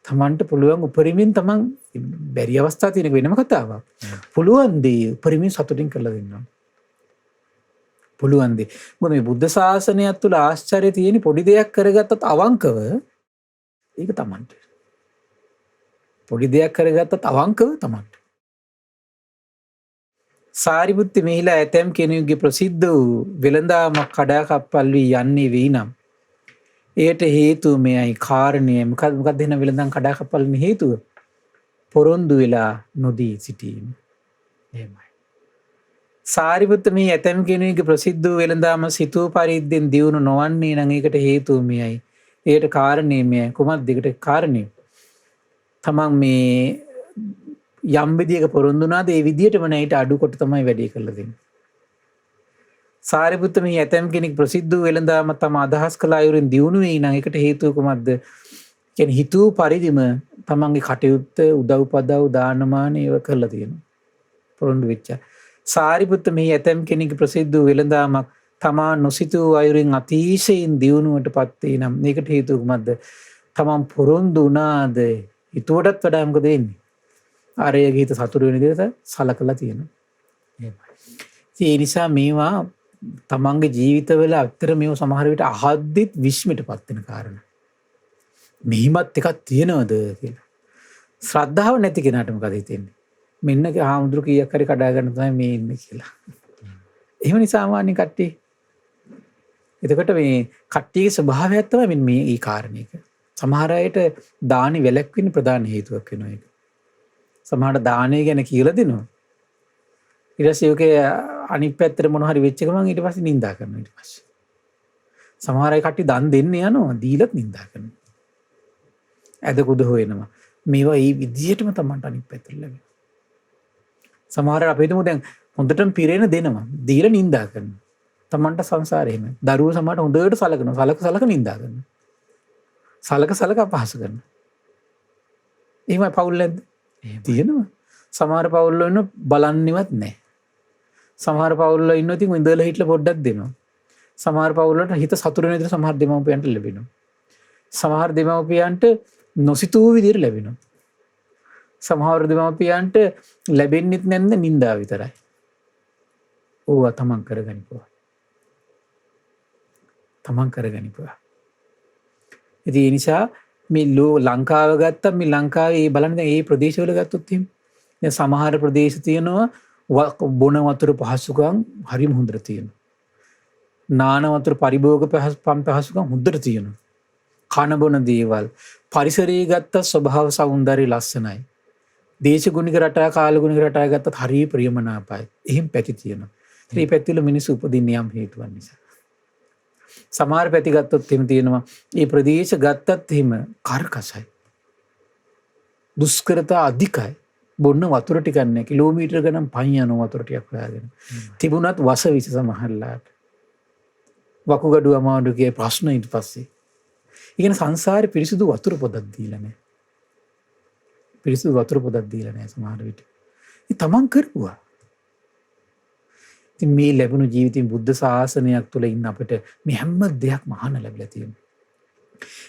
තමන්ට පුළුවන් උපරිමෙන් තමන් බැරි අවස්ථා තියෙන වෙනම කතාවක්. පුළුවන් දේ උපරිමෙන් සතුටින් කරලා දෙන්න. පුළුවන් දේ. මොකද මේ බුද්ධ ශාසනයත් තුළ ආශ්චර්ය තියෙන පොඩි දෙයක් කරගත්තත් අවංකව ඒක තමන්ට. පොඩි දෙයක් කරගත්තත් අවංකව තමන්ට. සාරිපුත්ත මෙහිලා ඇතැම් කෙනෙකුගේ ප්‍රසිද්ධ වූ වෙළඳාමක් කඩාකප්පල් වී යන්නේ වෙයි නම් එයට හේතුව මෙයයි කාරණය. මොකක්ද එහෙනම් වෙළඳාම් කඩාකප්පල් වෙන හේතුව? පොරොන්දු වෙලා නොදී සිටීම. එහෙමයි. සාරිපුත්ත මේ ඇතැම් කෙනෙකුගේ ප්‍රසිද්ධ වූ වෙළඳාම සිතූ පරිද්දෙන් දියුණු නොවන්නේ නම් ඒකට හේතුව මෙයයි. ඒකට කාරණේ මෙයයි. කුමක්ද ඒකට කාරණේ? තමන් මේ යම් විදියක පොරොන්දු වුණාද ඒ විදියටම නැයිට අඩු කොට තමයි වැඩේ කරලා දෙන්නේ. සාරිපුත්ත මේ ඇතැම් කෙනෙක් ප්‍රසිද්ධ වූ වෙළඳාම තම අදහස් කළ අයුරින් දියුණු වෙයි නම් ඒකට හේතුව කුමක්ද? කියන්නේ හිතූ පරිදිම තමන්ගේ කටයුත්ත උදව්පදව් දානමාන ඒව කරලා තියෙනවා. පොරොන්දු වෙච්ච. සාරිපුත්ත මේ ඇතැම් කෙනෙක් ප්‍රසිද්ධ වූ වෙළඳාමක් තමා නොසිතූ අයුරින් අතිශයින් දියුණුවට පත් වේ නම් මේකට හේතුව කුමක්ද? තමන් පොරොන්දු වුණාද හිතුවටත් වඩා මොකද වෙන්නේ? ආරයගේ හිත සතුට වෙන විදිහට සලකලා තියෙනවා. ඒ නිසා මේවා තමන්ගේ ජීවිතවල අතර මේව සමහර විට අහද්දිත් විශ්මයටපත් වෙන කාරණා. මෙහිමත් එකක් තියෙනවද කියලා. ශ්‍රද්ධාව නැති කෙනාට මොකද හිතෙන්නේ? මෙන්න හාමුදුරු කීයක් හරි කඩා ගන්න තමයි මේ ඉන්නේ කියලා. එහෙම නිසා සාමාන්‍ය කට්ටිය. එතකොට මේ කට්ටියගේ ස්වභාවයක් තමයි මේ ඊ කාරණේක. සමහර අයට දානි වැළැක්වෙන්න ප්‍රධාන හේතුවක් වෙනවා ඒක. සමහරට දානය ගැන කියලා දෙනවා. ඊට පස්සේ ඒකේ අනිත් පැත්තට මොන හරි වෙච්ච ගමන් ඊට පස්සේ නිඳා කරනවා ඊට පස්සේ. සමහර අය කට්ටිය දන් දෙන්න යනවා දීලත් නිඳා කරනවා. ඇද කුද හොයනවා. මේවා මේ විදියටම තමයි අනිත් පැත්තට ලැබෙන්නේ. සමහර අය අපි හිතමු දැන් හොඳටම පිරෙන දෙනවා. දීලා නිඳා කරනවා. තමන්ට සංසාරේ එහෙම. දරුවෝ සමහරට හොඳට සලකනවා. සලක නිඳා කරනවා. සලක අපහාස කරනවා. එහෙමයි පවුල් නැද්ද? තියෙනවා. සමහර පවුල්වල ඉන්න බලන්නේවත් නැහැ. සමහර පවුල්වල ඉන්න ඉතින් ඉඳලා හිටලා පොඩ්ඩක් දෙනවා. සමහර පවුල්වලට හිත සතුට වෙන විදිහට සමහර දෙමව්පියන්ට ලැබෙනවා. සමහර දෙමව්පියන්ට නොසිතූ විදිහට ලැබෙනවා. සමහර දෙමව්පියන්ට ලැබෙන්නෙත් නැන්ද නින්දා විතරයි. ඕවා තමන් කරගනිපුවා. තමන් කරගනිපුවා. ඉතින් ඒ නිසා මේ ලංකාව ගත්තා මේ ලංකාවේ ඒ බලන්න දැන් ඒ ප්‍රදේශවල ගත්තොත් එහෙම දැන් සමහර ප්‍රදේශ තියෙනවා බොන වතුර පහසුකම් හරිම හොඳට තියෙනවා. නාන වතුර පරිභෝග පහසුකම් හොඳට තියෙනවා. කන බොන දේවල් පරිසරයේ ගත්ත ස්වභාව සෞන්දර්ය ලස්සනයි. දේශගුණික රටා කාලගුණික රටා ගත්තත් හරිය ප්‍රියමනාපයි. එහෙම පැති තියෙනවා. ඒ පැතිවල මිනිස්සු උපදින්නේ යම් හේතුවක් නිසා. සමහර පැති ගත්තොත් එහෙම තියෙනවා. මේ ප්‍රදේශ ගත්තත් එහෙම කර්කසයි. දුෂ්කරතා අධිකයි. බොන්න වතුර ටිකක් නැහැ. කිලෝමීටර ගණන් පයින් යන වතුර ටිකක් හොයාගෙන. තිබුණත් වසවිස සමහරලාට. වකුගඩු අමාරු කියේ ප්‍රශ්න ඊට පස්සේ. ඉගෙන සංසාරේ පිරිසුදු වතුර පොදක් දීලා නැහැ. පිරිසුදු වතුර පොදක් දීලා නැහැ සමහර විට. ඒ තමන් කරපුවා. ඉතින් මේ ලැබුණු ජීවිතින් බුද්ධ ශාසනයක් තුළ ඉන්න අපිට මේ හැම දෙයක්ම අහන්න ලැබිලා තියෙනවා.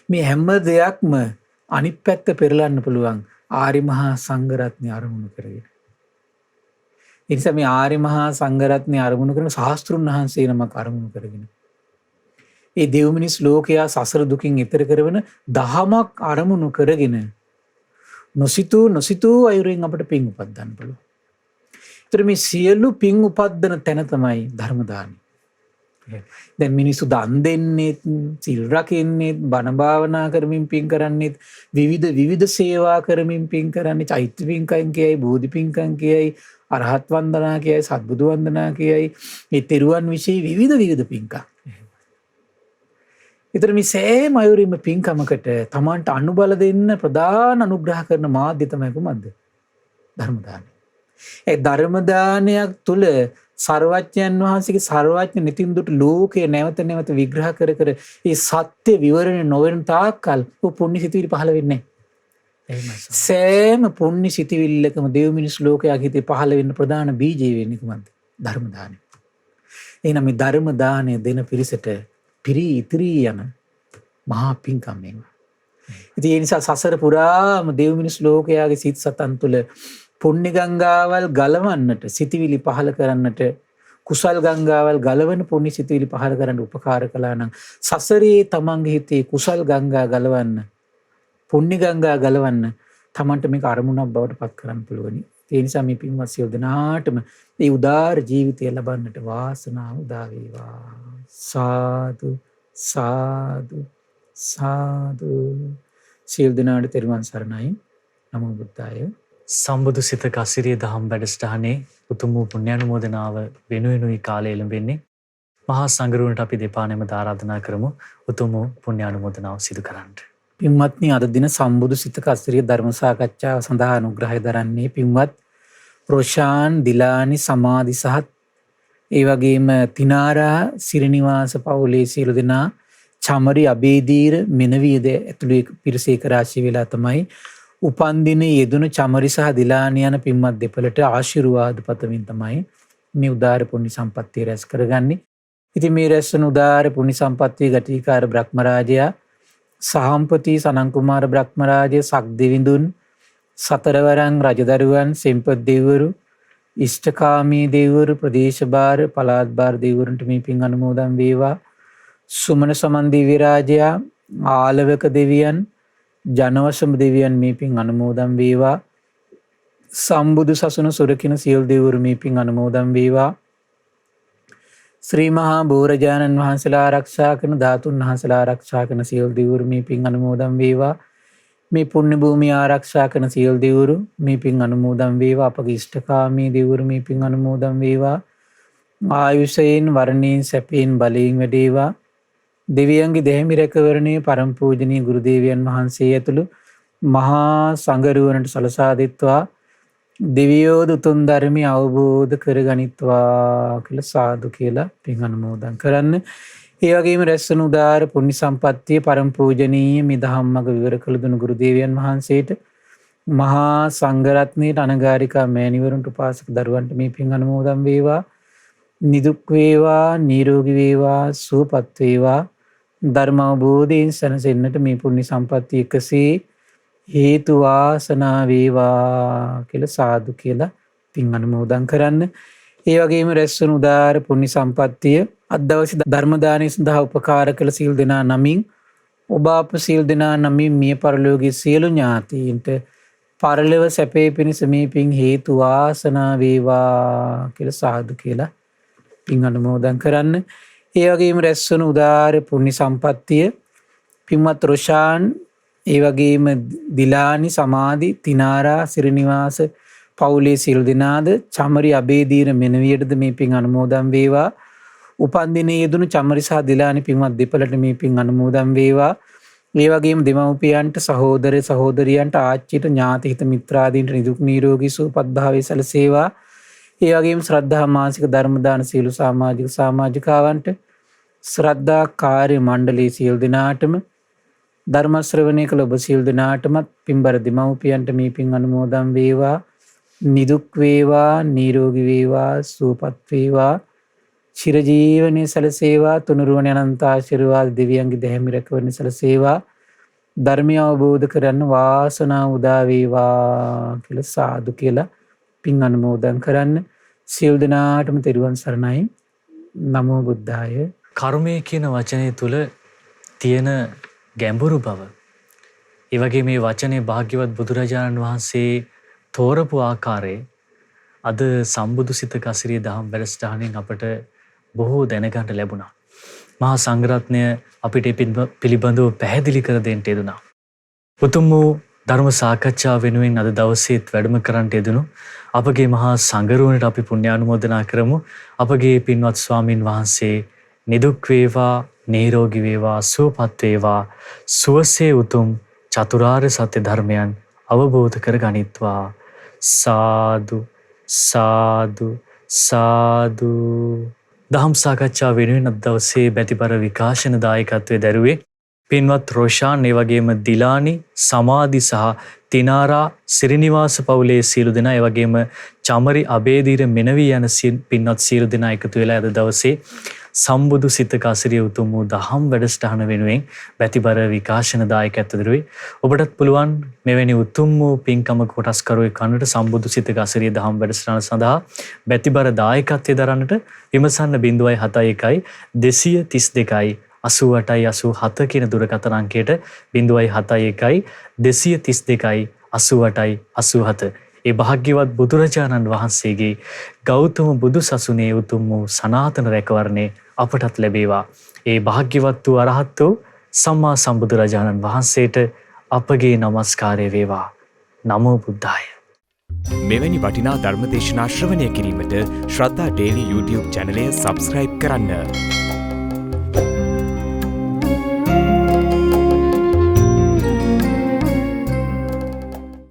මේ හැම දෙයක්ම අනිත් පැත්ත පෙරලන්න පුළුවන් ආර්ය මහා සංඝරත්නය අරමුණු කරගෙන. ඒ නිසා මේ ආර්ය මහා සංඝරත්නය අරමුණු කරන ශාස්ත්‍රුන් වහන්සේ නමක් අරමුණු කරගෙන. ඒ දෙව් මිනිස් ලෝකයා සසර දුකින් එතර කරවන දහමක් අරමුණු කරගෙන නොසිතූ අයුරින් අපිට පින් උපද්දන්න පුළුවන්. ඒතර මේ සියලු පින් උපද්දන තැන තමයි ධර්ම දානය. දැන් මිනිස්සු දන් දෙන්නේ, සිල් රකින්නේ, බණ භාවනා කරමින් පින් කරන්නේ, විවිධ සේවා කරමින් පින් කරන්නේ, චෛත්‍ය පින්කම් කියයි, බෝධි පින්කම් කියයි, අරහත් වන්දනා කියයි, සත්බුදු වන්දනා කියයි, මේ තෙරුවන් විශේෂ විවිධ පින්කම්. ඒතර මේ සෑම අයුරින්ම පින්කමකට තමන්ට අනුබල දෙන්න ප්‍රධාන අනුග්‍රහ කරන මාධ්‍ය තමයි කුමක්ද? ධර්ම දානය. ඒ ධර්ම දානයක් තුල සර්වඥයන් වහන්සේගේ සර්වඥ නිතින්දුට ලෝකේ නැවත විග්‍රහ කර ඒ සත්‍ය විවරණය නොවන තාක්කල් පුණ්‍ය සිතිවිලි පහළ වෙන්නේ නැහැ. සෑම පුණ්‍ය සිතිවිල්ලකම දෙව් මිනිස් ලෝකයාගේ හිතේ පහළ වෙන්න ප්‍රධාන බීජය වෙන්නේ කුමක්ද? ධර්ම දානය. එහෙනම් මේ ධර්ම දානය දෙන පිරිසට පිරී ඉතිරී යන මහා පින්කම් මේවා. ඉතින් ඒ නිසා සසර පුරාම දෙව් මිනිස් ලෝකයාගේ සිත් සතන් තුළ පුණ්‍ය ගංගාවල් ගලවන්නට, සිතිවිලි පහල කරන්නට, කුසල් ගංගාවල් ගලවන පුණ්‍ය සිතිවිලි පහල කරන්න උපකාර කළා නම් සසරේ තමන්ගේ හිතේ කුසල් ගංගා ගලවන්න, පුණ්‍ය ගංගා ගලවන්න තමන්ට මේක අරමුණක් බවට පත් කරන්න පුළුවනි. ඒ නිසා මේ පින්වත් සියලු දෙනාටම මේ උදාර ජීවිතය ලබන්නට වාසනාව උදා වේවා. සාදු සාදු සාදු. සියලු දෙනාට තෙරුවන් සරණයි. නමෝ බුද්ධාය. සම්බුදු සිතක අසිරිය දහම් වැඩසටහනේ උතුම් වූ පුණ්‍යානුමෝදනාව වෙනුවෙනුයි කාලය එළඹෙන්නේ. මහා සංඝරුවනට අපි දෙපා නැමත ආරාධනා කරමු උතුම් වූ පුණ්‍යානුමෝදනාව සිදු කරන්නට. පින්වත්නි, අද දින සම්බුදු සිතක අසිරිය ධර්ම සාකච්ඡාව සඳහා අනුග්‍රහය දරන්නේ පින්වත් රොෂාන්, දිලානි, සමාධි සහත් ඒ වගේම තිනාරා සිරිනිවාස පවුලේ සියලු දෙනා, චමරි, අබේදීර, මෙනවියද ඇතුළු පිරිසේක රාශිය වෙලා තමයි උපන්දින යෙදුණු චමරි සහ දිලානි යන පින්වත් දෙපළට ආශිර්වාද පතමින් තමයි මේ උදාර පුණ්‍ය සම්පත්තිය රැස් කරගන්නේ. ඉතින් මේ රැස්වන උදාර පුණ්‍ය සම්පත්තිය ගටිකාර බ්‍රහ්මරාජයා, සහම්පති සනන් කුමාර බ්‍රහ්මරාජය, සක්දෙවිඳුන්, සතරවරන් රජදරුවන්, සෙම්පත් දෙවිවරු, ඉෂ්ඨකාමී දෙවිවරු, ප්‍රදේශ භාර, පළාත් භාර දෙවිවරුන්ට මේ පින් අනුමෝදන් වේවා. සුමන සමන් දිව්‍ය රාජයා, ආලවක දෙවියන්, ජනවශම දෙවියන් මේ පින් අනුමෝදන් වේවා. සම්බුදු සසුන සුරකින සියලු දෙවිවරු මේ පින් අනුමෝදන් වේවා. ශ්‍රී මහා බෝරජාණන් වහන්සේලා ආරක්ෂා කරන, ධාතුන් වහන්සේලා ආරක්ෂා කරන සියලු දෙවිවරු මේ පින් අනුමෝදන් වේවා. මේ පුණ්‍ය භූමිය ආරක්ෂා කරන සියලු දෙවිවරු මේ පින් අනුමෝදන් වේවා. අපගේ ඉෂ්ඨකාමී දෙවිවරු මේ පින් අනුමෝදන් වේවා. ආයුෂයෙන්, වර්ණයෙන්, සැපයෙන්, බලයෙන් වැඩේවා. දෙවියන්ගේ දෙහිමි රැකවරණයේ පරම පූජනීය ගුරු දේවයන් වහන්සේ ඇතුළු මහා සංඝරුවනට සලසා දෙත්වා දෙවියෝ උතුම් ධර්මය අවබෝධ කරගනිත්වා කියලා සාදු කියලා පින් අනුමෝදන් කරන්න. ඒ වගේම රැස්වන උදාර පුණ්‍ය සම්පත්තිය පරම පූජනීය මේ දහම් මඟ විවර කළ දුණු ගුරු දේවයන් වහන්සේට, මහා සංඝරත්නයට, අනගාരികා මෑණිවරුන්ට, උපාසක දරුවන්ට මේ පින් අනුමෝදන් වේවා. නිදුක් වේවා, නිරෝගී වේවා, සුවපත් වේවා. ධර්ම අවබෝධයෙන් සැනසෙන්නට මේ පුණ්‍ය සම්පත්තිය එකසේ හේතු වාසනා වේවා කියලා සාදු කියලා පින් අනුමෝදන් කරන්න. ඒ වගේම රැස්වන උදාර පුණ්‍ය සම්පත්තිය අද දවසේ ධර්ම දානය සඳහා උපකාර කළ සියලු දෙනා නමින්, ඔබ අප සියලු දෙනා නමින් මිය පරලෝකයේ සියලු ඥාතීන්ට පරලොව සැපේ පිණිස මේ පින් හේතු වාසනා වේවා කියලා සාදු කියලා පින් අනුමෝදන් කරන්න. ඒ වගේම රැස්වන උදාර පුණ්‍ය සම්පත්තිය පින්වත් රොෂාන්, ඒ වගේම දිලානි, සමාධි, තිනාරා, සිරිනිවාස පවුලේ සියලු දෙනාද, චමරි, අබේදීර, මෙනවියටද මේ පින් අනුමෝදන් වේවා. උපන්දිනයේ යෙදුණු චමරි සහ දිලානි පින්වත් දෙපළට මේ පින් අනුමෝදන් වේවා. ඒ වගේම දෙමව්පියන්ට, සහෝදර සහෝදරියන්ට, ආච්චිට, ඥාතිහිත මිත්‍රාදීන්ට නිදුක් නිරෝගී සුවපත් භාවය සැලසේවා. ඒ වගේම ශ්‍රද්ධා මාසික ධර්ම දාන සියලු සමාජික සමාජිකාවන්ට, ශ්‍රද්ධා කාර්ය මණ්ඩලයේ සියලු දෙනාටම, ධර්ම ශ්‍රවණය කළ ඔබ සියලු දෙනාටමත් පින්බර දෙමව්පියන්ට මේ පින් අනුමෝදන් වේවා. නිදුක් වේවා, නිරෝගී වේවා, සුවපත් වේවා. චිරජීවනයේ සැලසේවා. තුනුරුවන අනන්ත ආශිර්වාද දෙවියන්ගේ දෙහිමි රැකවරණය සැලසේවා. ධර්මය අවබෝධ කරන්න වාසනාව උදා වේවා කියලා සාදු කියලා පින් අනුමෝදන් කරන්න. සියලු දෙනාටම තෙරුවන් සරණයි. නමෝ බුද්ධාය. කර්මය කියන වචනය තුල තියෙන ගැඹුරු බව, ඒ වගේ මේ වචනේ භාග්‍යවත් බුදුරජාණන් වහන්සේ තෝරපු ආකාරය අද සම්බුදු සිතක අසිරිය දහම් වැඩසටහනෙන් අපට බොහෝ දැනගන්න ලැබුණා. මහා සංඝරත්නය අපිට පිළිබඳව පැහැදිලි කර දෙන්න යෙදුණා. උතුම් වූ ධර්ම සාකච්ඡාව වෙනුවෙන් අද දවසේත් වැඩම කරන්නට යෙදුණු අපගේ මහා සංඝරුවනට අපි පුණ්‍යානුමෝදනා කරමු. අපගේ පින්වත් ස්වාමින් වහන්සේ නිදුක් වේවා, නිරෝගී වේවා, සුවපත් වේවා. සුවසේ උතුම් චතුරාර්ය සත්‍ය ධර්මයන් අවබෝධ කර ගනිත්වා. සාදු සාදු සාදු. දහම් සාකච්ඡාව වෙනුවෙන් අද දවසේ බැතිබර විකාශන දායකත්වයේ දරුවේ පින්වත් රොෂාන්, ඒ වගේම දිලානි, සමාධි සහ තිනාරා, සිරිනිවාස පවුලේ සියලු දෙනා, ඒ වගේම චමරි, අබේදීර, මෙනවි යන පින්වත් සියලු දෙනා එකතු වෙලා අද දවසේ සම්බුදු සිතක අසිරිය උතුම් වූ දහම් වැඩසටහන වෙනුවෙන් බැතිබර විකාශන දායකත්ව දරුවේ ඔබටත් පුළුවන් මෙවැනි උතුම් වූ පින්කම කොටස්කරුවෙක් වන්නට සම්බුදු සිතක අසිරිය දහම් වැඩසටහන සඳහා බැතිබර දායකත්වයේ දරන්නට විමසන්න 071 232 8887 කියන දුරකථන අංකයට 071 232 8887 ඒ භාග්‍යවත් බුදුරජාණන් වහන්සේගේ ගෞතම බුදු සසුනේ උතුම් වූ සනාතන රැකවරණේ අපටත් ලැබේවා. ඒ භාග්‍යවත් වූ අරහත් වූ සම්මා සම්බුදුරජාණන් වහන්සේට අපගේ নমස්කාරය වේවා. නමෝ බුද්ධාය. මෙවැනි වටිනා ධර්මදේශනා ශ්‍රවණය කිරීමට ශ්‍රද්ධා ඩේලි YouTube චැනලය සබස්ක්‍රයිබ් කරන්න.